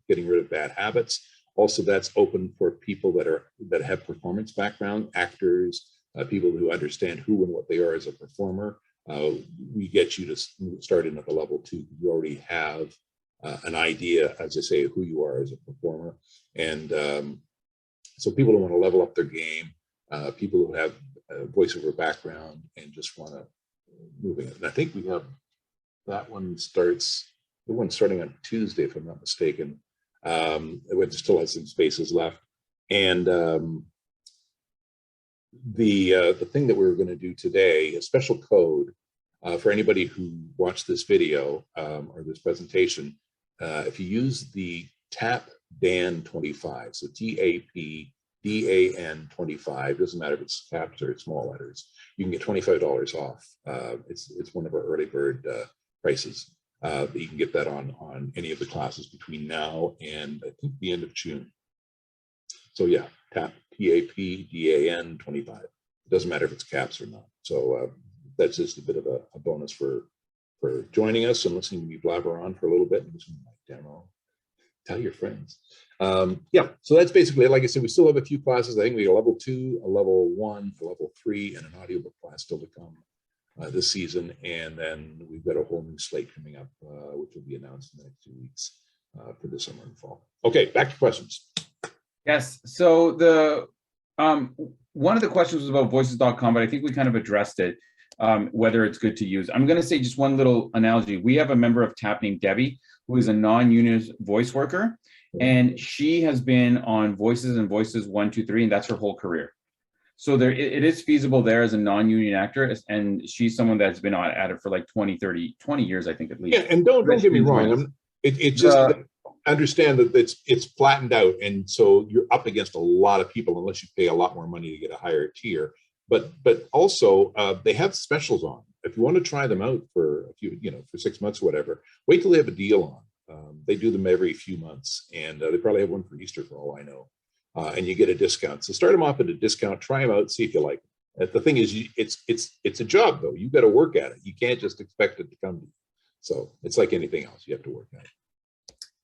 getting rid of bad habits. Also, that's open for people that have performance background, actors, people who understand who and what they are as a performer. We get you to start in at the level 2. You already have an idea, as I say, of who you are as a performer. And so people who want to level up their game, people who have a voiceover background and just want to move in. And I think we have that one starts the one starting on Tuesday, if I'm not mistaken. It still has some spaces left. And the thing that we were going to do today, a special code for anybody who watched this video or this presentation, if you use the TAP DAN 25, so TAPDAN 25, doesn't matter if it's caps or small letters, you can get $25 off. It's one of our early bird prices. You can get that on any of the classes between now and I think the end of June. So yeah, TAP, TAPDAN 25. It doesn't matter if it's caps or not. So that's just a bit of a bonus for joining us and listening to me blabber on for a little bit and listening to my demo. Tell your friends. Yeah, so that's basically it. Like I said, we still have a few classes. I think we have a level 2, a level 1, a level 3, and an audiobook class still to come this season. And then we've got a whole new slate coming up, which will be announced in the next 2 weeks for the summer and fall. Okay, back to questions. Yes, so the one of the questions was about voices.com, but I think we kind of addressed it, whether it's good to use. I'm going to say just one little analogy. We have a member of TAP named Debbie, who is a non-union voice worker, and she has been on Voices and Voices 1, 2, 3, and that's her whole career. So there, it is feasible there as a non-union actor, and she's someone that's been at it for like 20 years, I think, at least. Yeah, and don't get me wrong. It's just understand that it's flattened out, and so you're up against a lot of people unless you pay a lot more money to get a higher tier. But also they have specials on. If you want to try them out for a few, for 6 months or whatever, wait till they have a deal on. They do them every few months, and they probably have one for Easter for all I know. And you get a discount. So start them off at a discount, try them out, see if you like them. The thing is, it's a job though. You got to work at it. You can't just expect it to come to you. So it's like anything else. You have to work at it.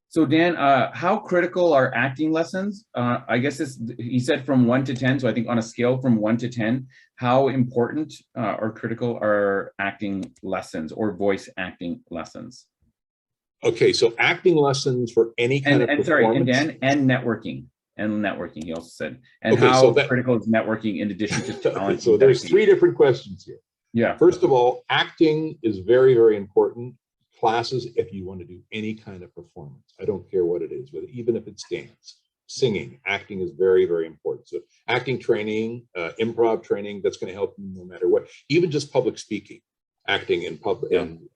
So Dan, how critical are acting lessons? I guess he said from 1 to 10. So I think on a scale from 1 to 10, how important or critical are acting lessons or voice acting lessons? Okay, so acting lessons for any kind of performance. Sorry, and Dan, and networking. He also said. And okay, how critical is networking in addition to talent? Okay, so there's 3 different questions here. Yeah. First of all, acting is very, very important. Classes, if you want to do any kind of performance, I don't care what it is, but even if it's dance, singing, acting is very, very important. So acting training, improv training, that's going to help you no matter what. Even just public speaking, acting in public and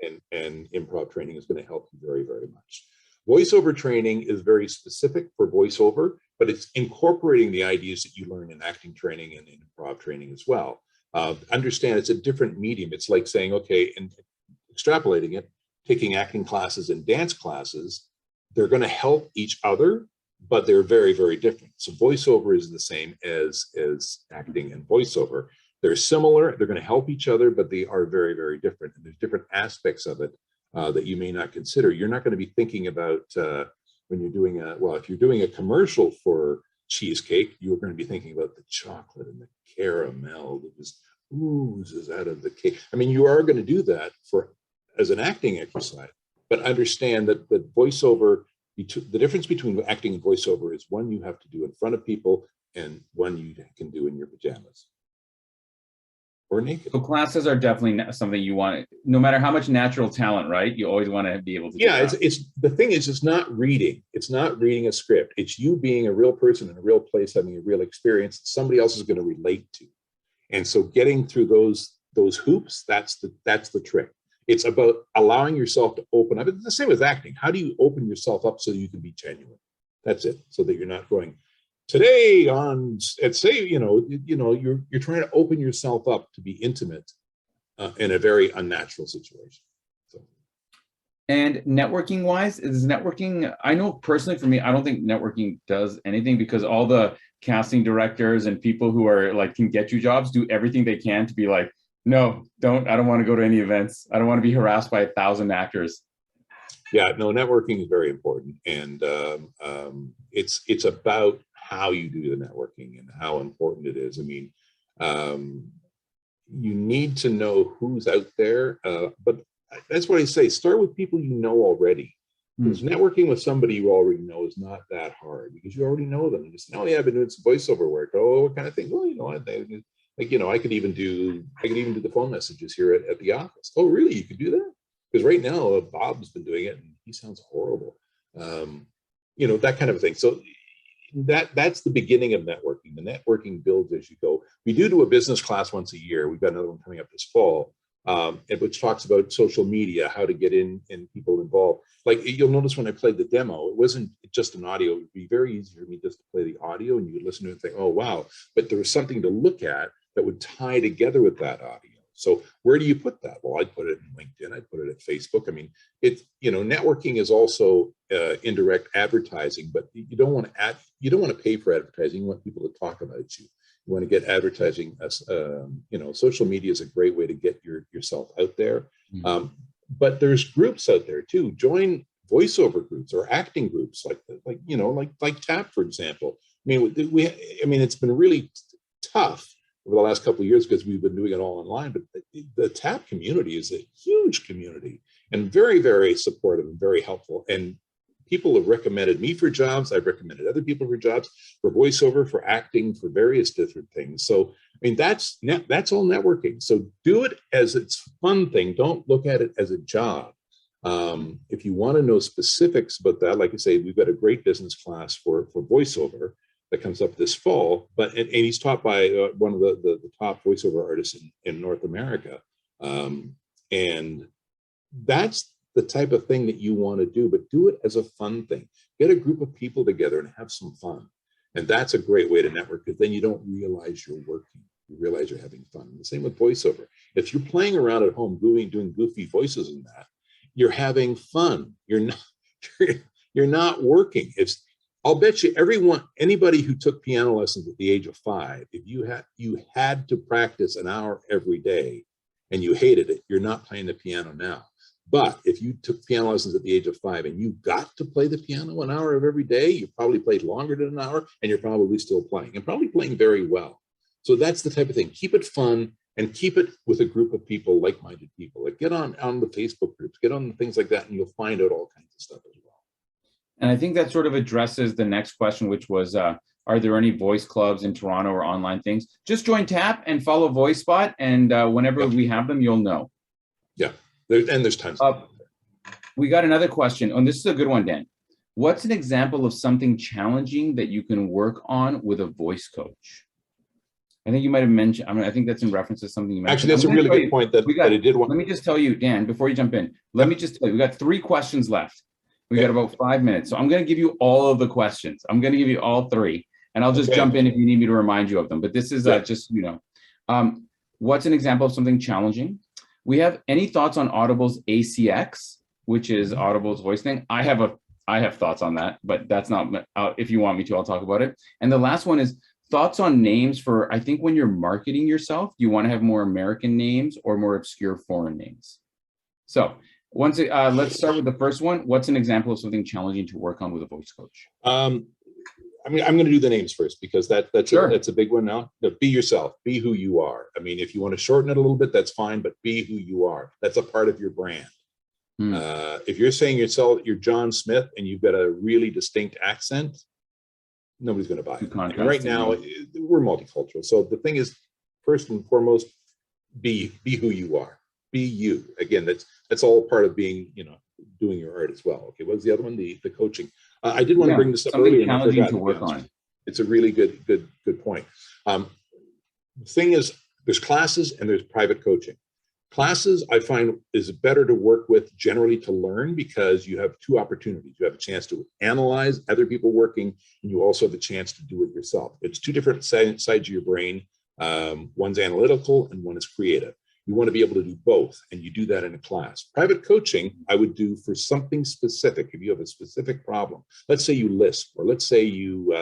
improv training is going to help you very, very much. Voiceover training is very specific for voiceover, but it's incorporating the ideas that you learn in acting training and in improv training as well. Understand it's a different medium. It's like saying, okay, and extrapolating it, taking acting classes and dance classes, they're going to help each other, but they're very, very different. So voiceover is the same as acting and voiceover. They're similar, they're going to help each other, but they are very, very different. And there's different aspects of it that you may not consider. You're not going to be thinking about when you're doing if you're doing a commercial for cheesecake, you're going to be thinking about the chocolate and the caramel that just oozes out of the cake. I mean, you are going to do that as an acting exercise, but understand that voiceover, the difference between acting and voiceover is one you have to do in front of people and one you can do in your pajamas or naked. So classes are definitely something you want, no matter how much natural talent, right? You always want to be able to. Yeah, it's the thing is, it's not reading. It's not reading a script. It's you being a real person in a real place, having a real experience that somebody else is going to relate to. And so getting through those hoops, that's the trick. It's about allowing yourself to open up. It's the same with acting. How do you open yourself up so you can be genuine? That's it. So that you're not going today you're trying to open yourself up to be intimate in a very unnatural situation. So. And networking wise, I know personally for me, I don't think networking does anything because all the casting directors and people who are can get you jobs do everything they can to be like, no, I don't want to go to any events. I don't want to be harassed by 1,000 actors. Yeah, no, networking is very important. And it's about how you do the networking and how important it is. I mean, you need to know who's out there, but that's what I say, start with people you know already. Because networking with somebody you already know is not that hard because you already know them. You just know, yeah, I've been doing some voiceover work. Oh, what kind of thing? Well, I could even do the phone messages here at the office. Oh, really? You could do that? Because right now Bob's been doing it, and he sounds horrible. You know, that kind of thing. So that's the beginning of networking. The networking builds as you go. We do a business class once a year. We've got another one coming up this fall, which talks about social media, how to get in and people involved. Like you'll notice when I played the demo, it wasn't just an audio. It would be very easy for me just to play the audio and you would listen to it and think, oh, wow. But there was something to look at that would tie together with that audio. So where do you put that? Well, I'd put it in LinkedIn. I'd put it at Facebook. I mean, it's, you know, networking is also indirect advertising, but you don't want to pay for advertising. You want people to talk about you. You want to get advertising as, you know, social media is a great way to get yourself out there. Mm-hmm. But there's groups out there too. Join voiceover groups or acting groups like you know, like TAP, for example. I mean, it's been really tough over the last couple of years because we've been doing it all online, but the TAP community is a huge community and very, very supportive and very helpful. And people have recommended me for jobs. I've recommended other people for jobs, for voiceover, for acting, for various different things. So, I mean, that's all networking. So do it as it's a fun thing. Don't look at it as a job. If you want to know specifics about that, like I say, we've got a great business class for voiceover that comes up this fall, and he's taught by one of the top voiceover artists in North America. And that's the type of thing that you want to do, but do it as a fun thing. Get a group of people together and have some fun. And that's a great way to network, because then you don't realize you're working. You realize you're having fun. And the same with voiceover. If you're playing around at home doing goofy voices and that, you're having fun. You're not working. I'll bet you anybody who took piano lessons at the age of 5, if you had to practice an hour every day and you hated it, you're not playing the piano now. But if you took piano lessons at the age of 5 and you got to play the piano an hour of every day, you probably played longer than an hour and you're probably still playing and probably playing very well. So that's the type of thing. Keep it fun and keep it with a group of people, like-minded people. Like get on the Facebook groups, get on things like that, and you'll find out all kinds of stuff as well. And I think that sort of addresses the next question, which was, are there any voice clubs in Toronto or online things? Just join TAP and follow VoiceSpot, and whenever we have them, you'll know. Yeah, there's tons of them. We got another question, and this is a good one, Dan. What's an example of something challenging that you can work on with a voice coach? I think you might have mentioned, I think that's in reference to something you mentioned. Actually, that's a really good point that I did want. Let me just tell you, Dan, before you jump in, let me just tell you, we got 3 questions left. We got about 5 minutes. So I'm going to give you all of the questions. I'm going to give you all 3, and I'll just jump in if you need me to remind you of them. But this is just, you know, what's an example of something challenging? We have any thoughts on Audible's ACX, which is Audible's voice thing? I have thoughts on that, but that's not, if you want me to, I'll talk about it. And the last one is thoughts on names for, I think when you're marketing yourself, do you want to have more American names or more obscure foreign names? So let's start with the first one. What's an example of something challenging to work on with a voice coach? I'm going to do the names first, because that's a big one now. Be yourself. Be who you are. I mean, if you want to shorten it a little bit, that's fine, but be who you are. That's a part of your brand. If you're saying you're John Smith and you've got a really distinct accent, nobody's going to buy it. And right now, we're multicultural. So the thing is, first and foremost, be who you are. Be you. Again, that's all part of being, you know, doing your art as well. Okay, what's the other one? The coaching. I did want to bring this up earlier. Something challenging to work on. It's a really good point. The thing is, there's classes and there's private coaching. Classes, I find, is better to work with generally to learn, because you have 2 opportunities. You have a chance to analyze other people working, and you also have a chance to do it yourself. It's 2 different sides of your brain. One's analytical and one is creative. You want to be able to do both, and you do that in a class. Private coaching, I would do for something specific. If you have a specific problem, let's say you lisp, or let's say you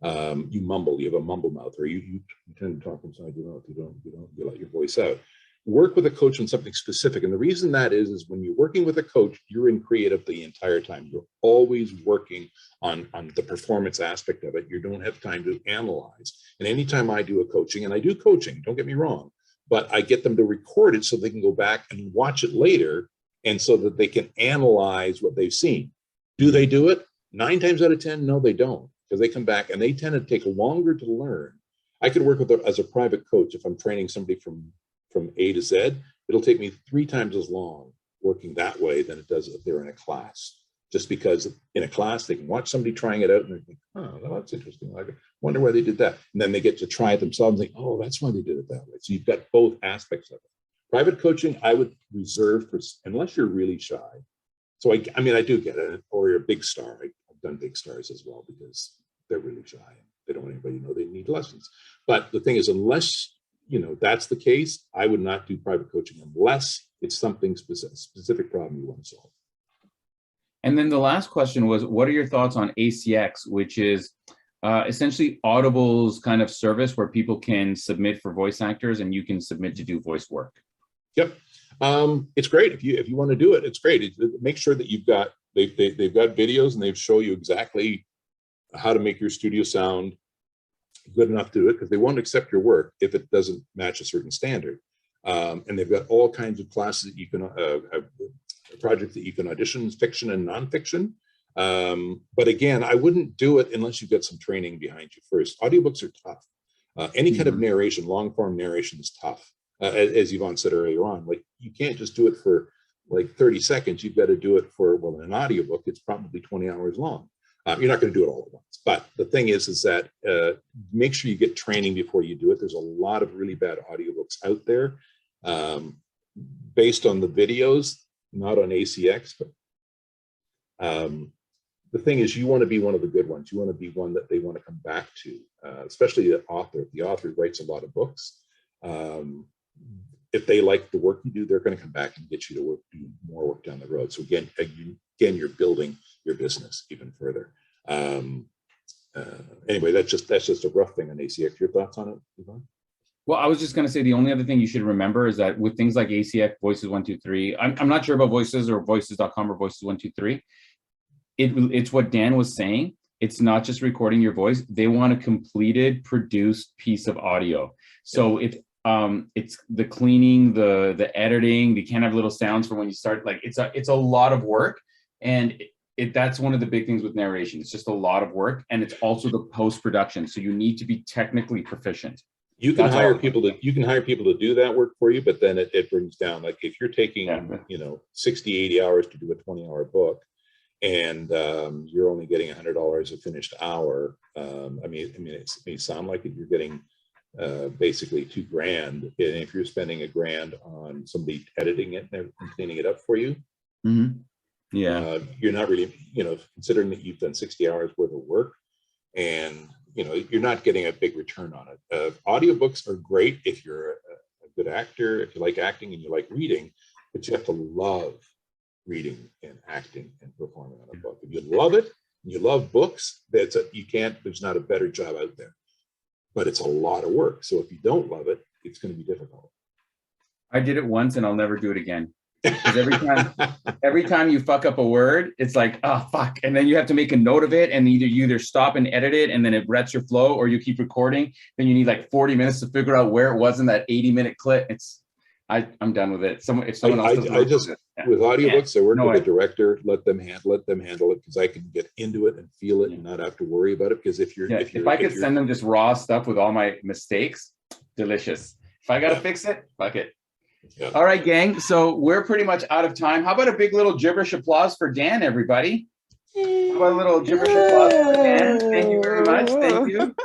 mumble, you have a mumble mouth, or you tend to talk inside your mouth, you let your voice out. Work with a coach on something specific. And the reason that is when you're working with a coach, you're in creative the entire time. You're always working on the performance aspect of it. You don't have time to analyze. And anytime I do a coaching, and I do coaching, don't get me wrong, but I get them to record it so they can go back and watch it later, and so that they can analyze what they've seen. Do they do it? 9 times out of 10, no, they don't, because they come back and they tend to take longer to learn. I could work with them as a private coach if I'm training somebody from A to Z. It'll take me 3 times as long working that way than it does if they're in a class. Just because in a class, they can watch somebody trying it out and they think, oh, well, that's interesting. I wonder why they did that. And then they get to try it themselves and think, oh, that's why they did it that way. So you've got both aspects of it. Private coaching, I would reserve for, unless you're really shy. So I mean, I do get it, or you're a big star. I've done big stars as well because they're really shy. They don't want anybody to know they need lessons. But the thing is, unless, you know, that's the case, I would not do private coaching unless it's something specific problem you want to solve. And then the last question was, what are your thoughts on ACX, which is essentially Audible's kind of service where people can submit for voice actors and you can submit to do voice work? Yep. It's great. If you want to do it, it's great. Make sure that you've got, they've got videos and they show you exactly how to make your studio sound good enough to do it, because they won't accept your work if it doesn't match a certain standard. And they've got all kinds of classes that you can, projects that you can audition, fiction and nonfiction. But again, I wouldn't do it unless you've got some training behind you first. Audiobooks are tough. Any kind of narration, long form narration is tough. As Yvonne said earlier on, like you can't just do it for like 30 seconds. You've got to do it for, well, in an audiobook, it's probably 20 hours long. You're not going to do it all at once. But the thing is that make sure you get training before you do it. There's a lot of really bad audiobooks out there based on the videos, not on ACX. But the thing is, you want to be one of the good ones. You want to be one that they want to come back to, especially the author. If the author writes a lot of books, if they like the work you do, they're going to come back and get you to do more work down the road. So again, you're building your business even further. Anyway, that's just a rough thing on ACX. Your thoughts on it, Yvonne? Well, I was just going to say the only other thing you should remember is that with things like ACX, Voices 123, I'm not sure about Voices or Voices.com or Voices 123. It's what Dan was saying. It's not just recording your voice. They want a completed, produced piece of audio. So if it's the cleaning, the editing, you can't have little sounds for when you start. Like it's a lot of work, and that's one of the big things with narration. It's just a lot of work, and it's also the post-production. So you need to be technically proficient. You can hire people to do that work for you, but then it brings down, like if you're taking 60, 80 hours to do a 20-hour book, and you're only getting $100 a finished hour. I mean, it may sound like it, you're getting basically $2,000. And if you're spending $1,000 on somebody editing it and cleaning it up for you, you're not really, considering that you've done 60 hours worth of work, and you're not getting a big return on it. Audiobooks are great if you're a good actor, if you like acting and you like reading, but you have to love reading and acting and performing on a book. If you love it, and you love books, there's not a better job out there. But it's a lot of work. So if you don't love it, it's going to be difficult. I did it once and I'll never do it again. Because every time you fuck up a word, it's like, oh, fuck. And then you have to make a note of it, and you either stop and edit it, and then it wrecks your flow, or you keep recording. Then you need like 40 minutes to figure out where it was in that 80-minute clip. I'm done with it. With audiobooks, I work with a director, let them handle it, because I can get into it and feel it and not have to worry about it. Because if I could send them just raw stuff with all my mistakes, delicious. If I got to fix it, fuck it. Yeah. All right, gang. So we're pretty much out of time. How about a big little gibberish applause for Dan, everybody? How about a little gibberish applause for Dan? Thank you very much. Thank you.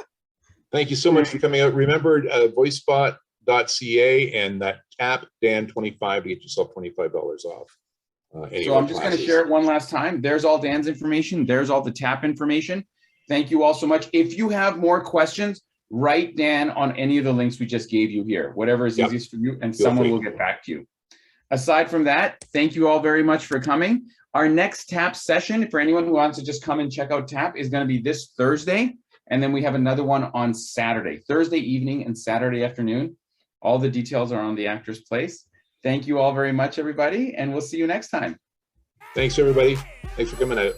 Thank you so much for coming out. Remember, voicespot.ca and that tap Dan 25 to get yourself $25 off. So I'm just going to share it one last time. There's all Dan's information. There's all the tap information. Thank you all so much. If you have more questions, write Dan on any of the links we just gave you here, whatever is easiest for you, and someone will get back to you. Aside from that, thank you all very much for coming. Our next tap session, for anyone who wants to just come and check out tap, is going to be this Thursday. And then we have another one on Saturday, Thursday evening and Saturday afternoon. All the details are on the Actors Place. Thank you all very much, everybody, and we'll see you next time. Thanks, everybody. Thanks for coming out.